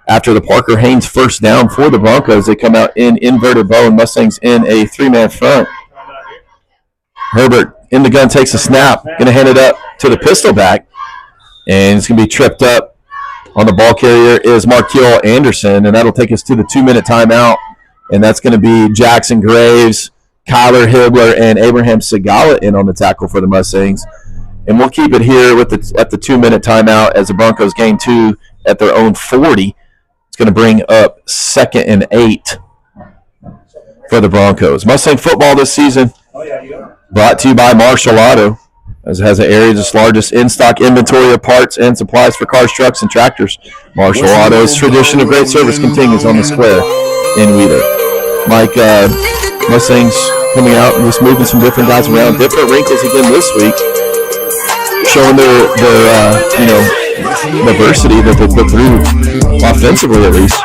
after the Parker Haynes first down for the Broncos. They come out in inverted bow and Mustangs in a three-man front. Herbert in the gun takes a snap, going to hand it up to the pistol back, and it's going to be tripped up. On the ball carrier is Markiel Anderson, and that'll take us to the 2-minute timeout. And that's going to be Jackson Graves, Kyler Hibbler, and Abraham Segala in on the tackle for the Mustangs. And we'll keep it here with at the 2-minute timeout as the Broncos gain 2 at their own 40. It's going to bring up 2nd and 8 for the Broncos. Mustang football this season brought to you by Marshall Auto, as it has the area's largest in-stock inventory of parts and supplies for cars, trucks, and tractors. Marshall Auto's tradition of great service continues on the square in Wheeler. Mike, Mustangs coming out and just moving some different guys around, different wrinkles again this week, showing their diversity that they put through offensively at least.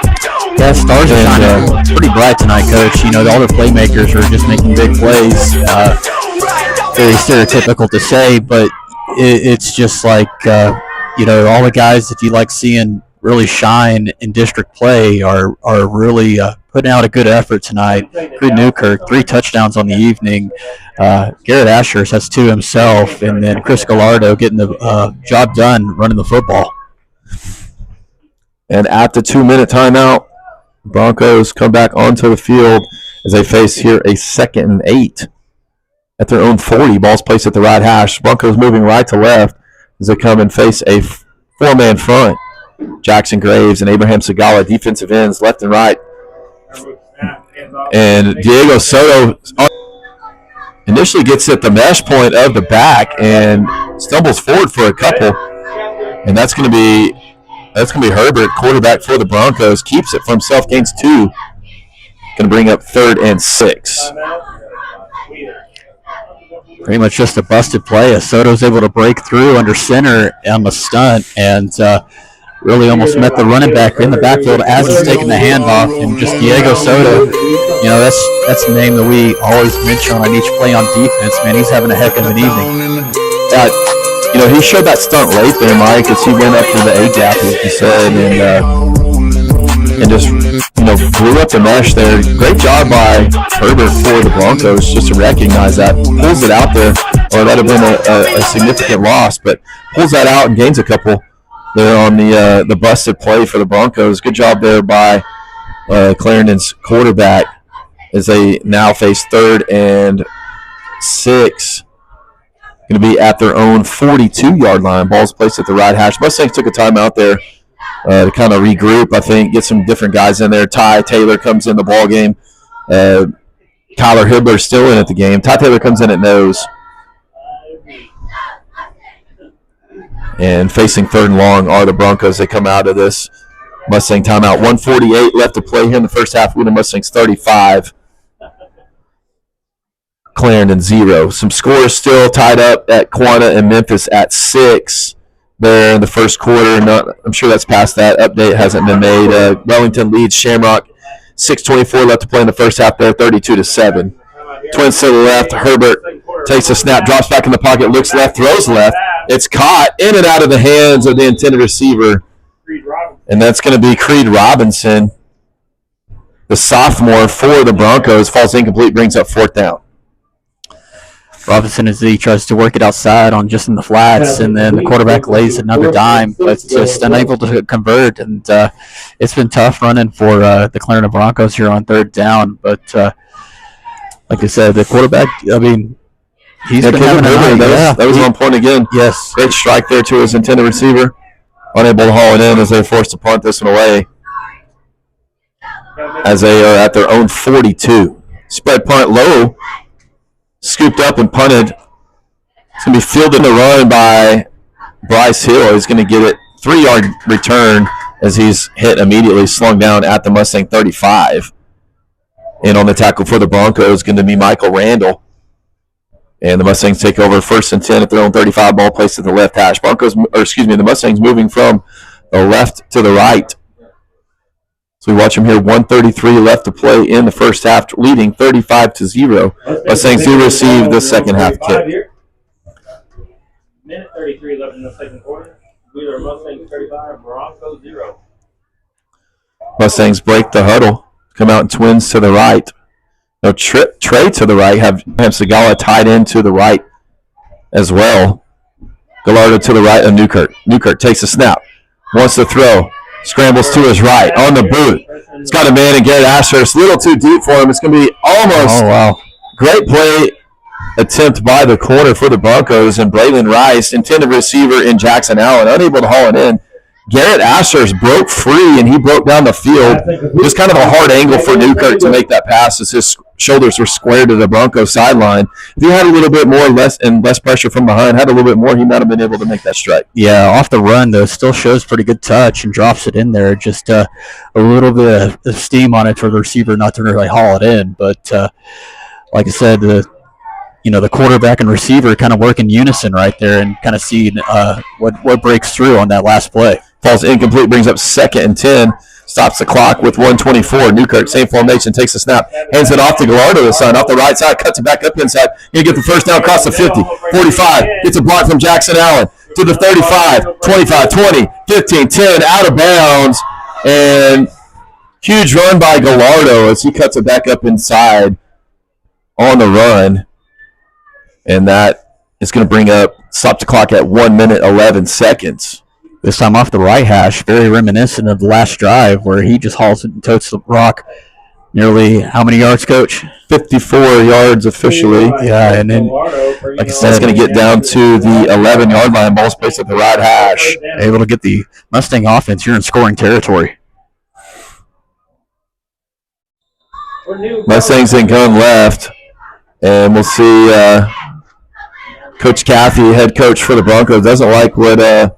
Yeah, stars are shining pretty bright tonight, Coach. You know, all the playmakers are just making big plays. Very stereotypical to say, but it's just like, all the guys that you like seeing really shine in district play are really putting out a good effort tonight. Creed Newkirk, 3 touchdowns on the evening. Garrett Ashers has 2 himself, and then Chris Gallardo getting the job done running the football. And at the 2-minute timeout, Broncos come back onto the field as they face here a 2nd and 8 at their own 40. Ball's placed at the right hash. Broncos moving right to left as they come and face a 4-man front. Jackson Graves and Abraham Segala, defensive ends, left and right. And Diego Soto initially gets at the mesh point of the back and stumbles forward for a couple. And that's going to be Herbert, quarterback for the Broncos. Keeps it for himself, gains 2. Going to bring up 3rd and 6. Pretty much just a busted play as Soto's able to break through under center on the stunt and really almost met the running back in the backfield as he's taking the handoff. And just Diego Soto, that's the name that we always mention on each play on defense. Man, he's having a heck of an evening. He showed that stunt late there, Mike, as he went up to the A-gap, as you said, and just blew up the mesh there. Great job by Herbert for the Broncos just to recognize that. Pulls it out there, or that would have been a significant loss, but pulls that out and gains a couple there on the busted play for the Broncos. Good job there by Clarendon's quarterback as they now face 3rd and 6. Going to be at their own 42-yard line. Ball's placed at the right hash. Mustangs took a timeout there to kind of regroup, I think, get some different guys in there. Ty Taylor comes in the ball game. Kyler Hibbler still in at the game. Ty Taylor comes in at nose. And facing 3rd and long are the Broncos. They come out of this Mustang timeout. 1:48 left to play here in the first half. Wheeler Mustangs 35. Clarendon 0. Some scores still tied up at Quanah and Memphis at 6 there in the first quarter. I'm sure that's past that. Update hasn't been made. Wellington leads Shamrock. 6:24 left to play in the first half there, 32-7. Twins to the left. Herbert takes a snap, drops back in the pocket, looks left, throws left. It's caught in and out of the hands of the intended receiver. And that's going to be Creed Robinson, the sophomore for the Broncos. Falls incomplete, brings up 4th down. Robinson, as he tries to work it outside on just in the flats, and then the quarterback lays another dime, but just unable to convert. And it's been tough running for the Clarendon Broncos here on 3rd down. But like I said, the quarterback, he's been having a night. That was on point again. Yes. Great strike there to his intended receiver. Unable to haul it in as they're forced to punt this one away. As they are at their own 42. Spread punt low. Scooped up and punted. It's going to be fielded to run by Bryce Hill. He's going to get it 3-yard return as he's hit immediately, slung down at the Mustang 35. And on the tackle for the Broncos is going to be Michael Randall. And the Mustangs take over 1st and 10 at their own 35, ball placed at the left hash. The Mustangs moving from the left to the right. So we watch them here, 1:33 left to play in the first half, leading 35-0. Mustangs do receive the second half kick. Minute 33 left in the second quarter. Wheeler Mustangs 35, Broncos 0. Mustangs break the huddle, come out in twins to the right. No, Trey to the right, have Segala tied in to the right as well. Gallardo to the right of Newkirk. Newkirk takes a snap, wants to throw, scrambles to his right, on the boot. It's got a man in Garrett Asher. It's a little too deep for him. It's going to be almost great play attempt by the corner for the Broncos, and Braylon Rice, intended receiver in Jackson Allen, unable to haul it in. Garrett Ashers broke free, and he broke down the field. Just kind of a hard angle for Newkirk to make that pass as his shoulders were squared to the Broncos sideline. If he had a little bit more less pressure from behind, had a little bit more, he might have been able to make that strike. Yeah, off the run, though, still shows pretty good touch and drops it in there. Just a little bit of steam on it for the receiver not to really haul it in. But like I said, the quarterback and receiver kind of work in unison right there and kind of see what breaks through on that last play. Falls incomplete, brings up 2nd and 10. Stops the clock with 1:24. Newkirk, same formation, takes a snap, hands it off to Gallardo this time, off the right side, cuts it back up inside. He'll get the first down across the 50, 45. Gets a block from Jackson Allen to the 35, 25, 20, 15, 10, out of bounds. And huge run by Gallardo as he cuts it back up inside on the run. And that is going to stop the clock at 1 minute, 11 seconds. This time off the right hash, very reminiscent of the last drive where he just hauls it and totes the rock nearly how many yards, Coach? 54 yards officially. Yeah, and then, like I said, it's going to get down to the 11-yard line, ball space at the right hash. Able to get the Mustang offense here in scoring territory. Mustangs in gun left, and we'll see Coach Caffey, head coach for the Broncos, doesn't like what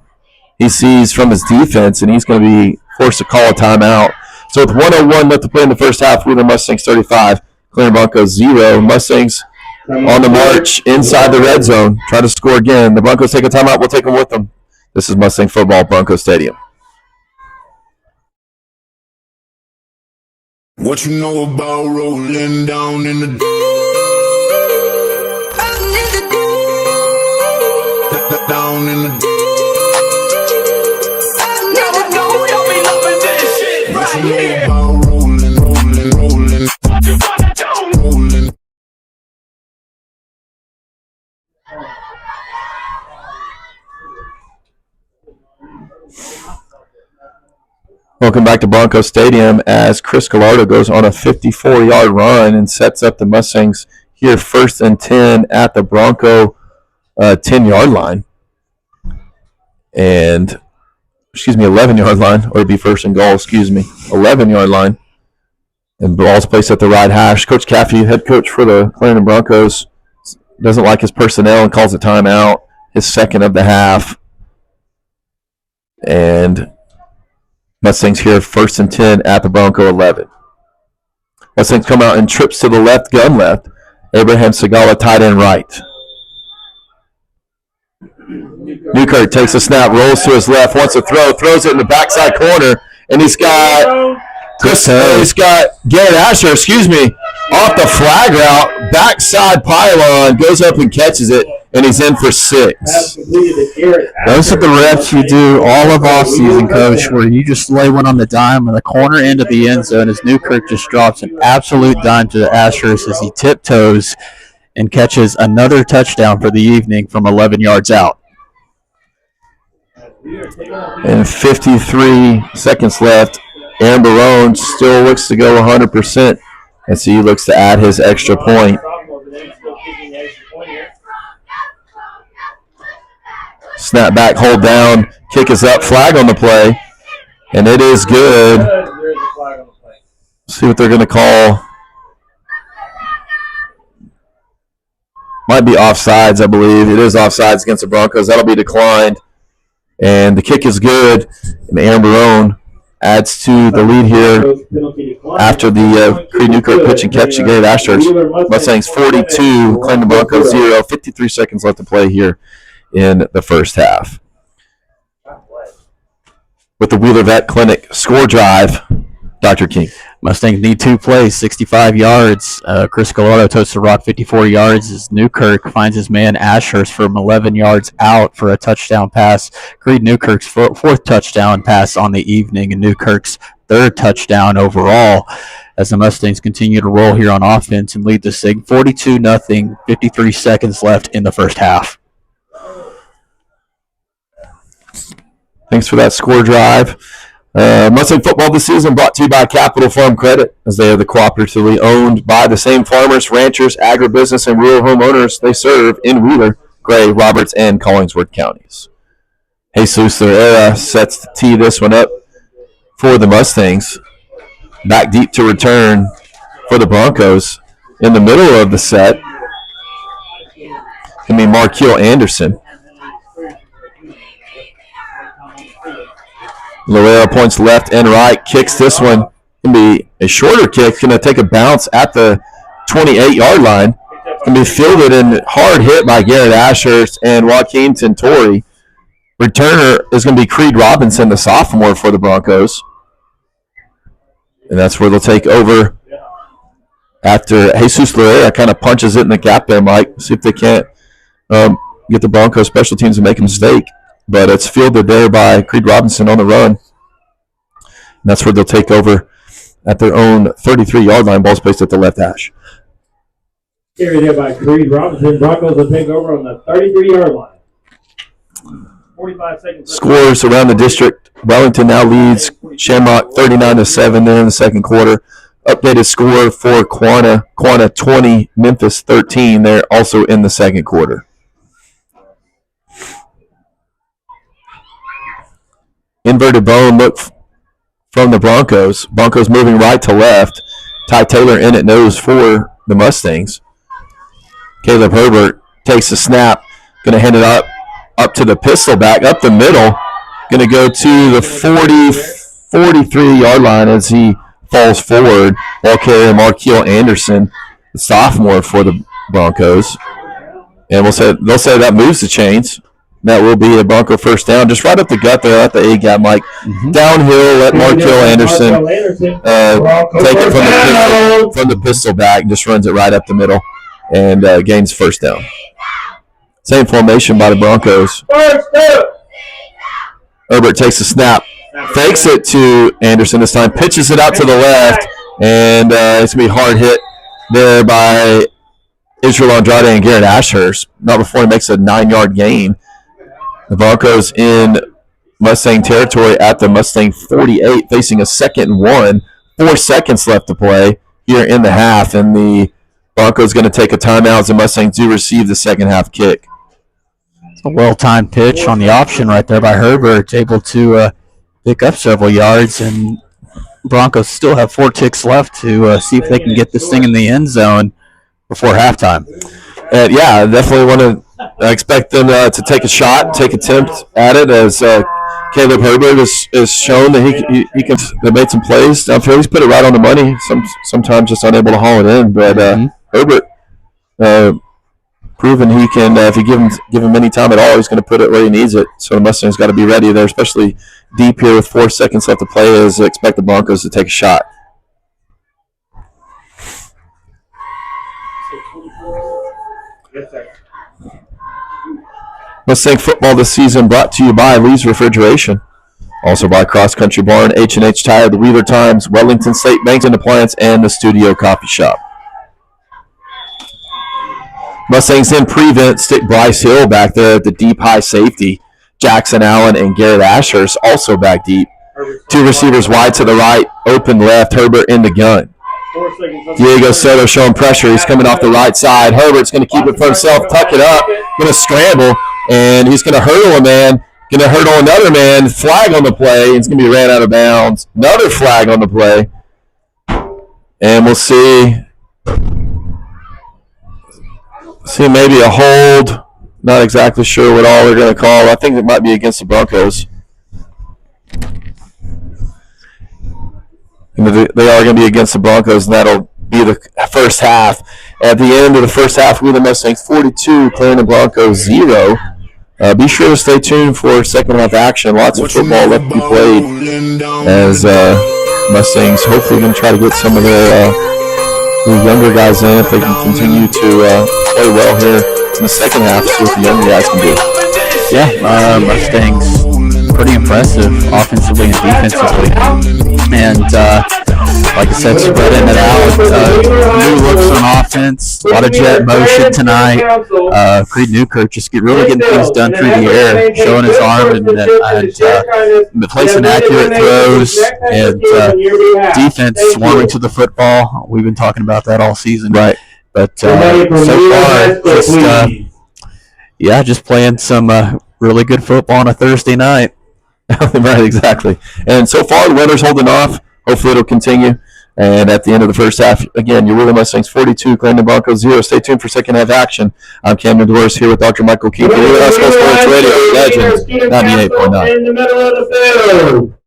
he sees from his defense, and he's going to be forced to call a timeout. So with 1:01 left to play in the first half, Wheeler Mustangs 35, Clarendon Broncos 0. Mustangs on the march inside the red zone, try to score again. The Broncos take a timeout. We'll take them with them. This is Mustang Football, Broncos Stadium. What you know about rolling down in the down in the what you know about rolling, rolling, rolling? What you wanna do? Rolling. Welcome back to Broncos Stadium as Chris Gallardo goes on a 54-yard run and sets up the Mustangs here 1st and 10 at the Bronco 10-yard line. And 11-yard line, or it'd be 1st and goal, 11-yard line. And ball's placed at the right hash. Coach Caffey, head coach for the Clarendon Broncos, doesn't like his personnel and calls a timeout, his second of the half. And Mustangs here 1st and 10 at the Bronco 11. Mustangs come out and trips to the left, gun left. Abraham Segala tight end right. Newkirk takes a snap, rolls to his left, wants to throw, throws it in the backside corner, and he's got Garrett Asher, off the flag route, backside pylon, goes up and catches it, and he's in for 6. Those are the reps you do all of off season, Coach, where you just lay one on the dime on the corner end of the end zone as Newkirk just drops an absolute dime to the Ashers as he tiptoes and catches another touchdown for the evening from 11 yards out. And 53 seconds left. Aaron Barone still looks to go 100% as he looks to add his extra point. Snap back, hold down, kick is up, flag on the play, and it is good. See what they're going to call. Might be offsides, I believe. It is offsides against the Broncos. That'll be declined. And the kick is good. And Aaron Barone adds to the lead here after the Creed Newkirk pitch and catch to Gary Ashurst. Mustangs 42, Clarendon Broncos 0. 53 seconds left to play here in the first half. With the Wheeler Vet Clinic score drive, Dr. King. Mustangs need 2 plays, 65 yards. Chris Gallardo totes the rock 54 yards as Newkirk finds his man Ashurst from 11 yards out for a touchdown pass. Creed Newkirk's fourth touchdown pass on the evening and Newkirk's third touchdown overall as the Mustangs continue to roll here on offense and lead the SIG 42-0, 53 seconds left in the first half. Thanks for that score drive. Mustang football this season brought to you by Capital Farm Credit, as they are the cooperatively owned by the same farmers, ranchers, agribusiness, and rural homeowners they serve in Wheeler, Gray, Roberts, and Collingsworth counties. Jesus Herrera sets to tee this one up for the Mustangs. Back deep to return for the Broncos. In the middle of the set, can be Marquil Anderson. Loera points left and right, kicks this one. Can be a shorter kick, going to take a bounce at the 28-yard line. Can be fielded and hard hit by Garrett Ashurst and Joaquin Tintori. Returner is going to be Creed Robinson, the sophomore for the Broncos. And that's where they'll take over after Jesus Loera kind of punches it in the gap there, Mike. See if they can't get the Broncos special teams to make a mistake. But it's fielded there by Creed Robinson on the run. And that's where they'll take over at their own 33-yard line. Ball's placed at the left hash. Carry there by Creed Robinson. Broncos will take over on the 33-yard line. 45 seconds. Scores around the district. Wellington now leads Shamrock 39-7 there in the second quarter. Updated score for Quanah. Quanah 20, Memphis 13 there also in the second quarter. Inverted bone look from the Broncos. Broncos moving right to left. Ty Taylor in at nose for the Mustangs. Caleb Herbert takes the snap. Going to hand it up to the pistol back, up the middle. Going to go to the 43-yard line as he falls forward. Ball carrier Marquil Anderson, the sophomore for the Broncos. And they'll say that moves the chains. That will be a Bronco first down. Just right up the gut there at the A-gap, Mike. Mm-hmm. Downhill, let Marquil Anderson take it from the pistol back. Just runs it right up the middle and gains first down. Same formation by the Broncos. Herbert takes the snap. Fakes it to Anderson this time. Pitches it out to the left. And it's going to be hard hit there by Israel Andrade and Garrett Ashurst. Not before he makes a 9-yard gain. The Broncos in Mustang territory at the Mustang 48, facing a 2nd and 1. 4 seconds left to play here in the half, and the Broncos going to take a timeout as the Mustangs do receive the second half kick. It's a well-timed pitch on the option right there by Herbert, able to pick up several yards, and Broncos still have 4 ticks left to see if they can get this thing in the end zone before halftime. Yeah, I definitely want to expect them to take a shot, take attempt at it, as Caleb Herbert has shown that he can. They made some plays downfield. He's put it right on the money. Sometimes just unable to haul it in, but Herbert proven he can. If you give him any time at all, he's going to put it where he needs it. So the Mustangs got to be ready there, especially deep here with 4 seconds left to play. As expect the Broncos to take a shot. Mustang football this season brought to you by Lee's Refrigeration. Also by Cross Country Barn, H&H Tire, the Wheeler Times, Wellington State Banking Appliance, and the Studio Coffee Shop. Mustangs in prevent stick Bryce Hill back there at the deep high safety. Jackson Allen and Garrett Ashurst also back deep. 2 receivers wide to the right, open left, Herbert in the gun. Diego Soto showing pressure. He's coming off the right side. Herbert's going to keep it for himself, tuck it up, going to scramble, and he's going to hurdle a man, going to hurdle another man. Flag on the play. It's going to be ran out of bounds. Another flag on the play. And we'll see maybe a hold Not exactly sure what all they're going to call. I think it might be against the Broncos. They are going to be against the Broncos, and that'll be the first half. At the end of the first half, Wheeler Mustangs 42, Clarendon Broncos 0. Be sure to stay tuned for second half action. Lots of football left to be played as Mustangs hopefully going to try to get some of their younger guys in if they can continue to play well here in the second half. See what the younger guys can do. Yeah, Mustangs pretty impressive offensively and defensively. And like I said, spreading it out. New looks on offense. A lot of jet motion tonight. Creed Newkirk just really getting things done through the air, showing his arm and placing accurate throws. And defense swarming to the football. We've been talking about that all season. Right. But so far, just playing some really good football on a Thursday night. Right, exactly. And so far, the weather's holding off. Hopefully, it'll continue. And at the end of the first half, again, your Wheeler Mustangs 42, Clarendon Broncos 0. Stay tuned for second half action. I'm Cameron Doris here with Dr. Michael Keefe. Sports Radio Legends 98.9. In the middle of the field.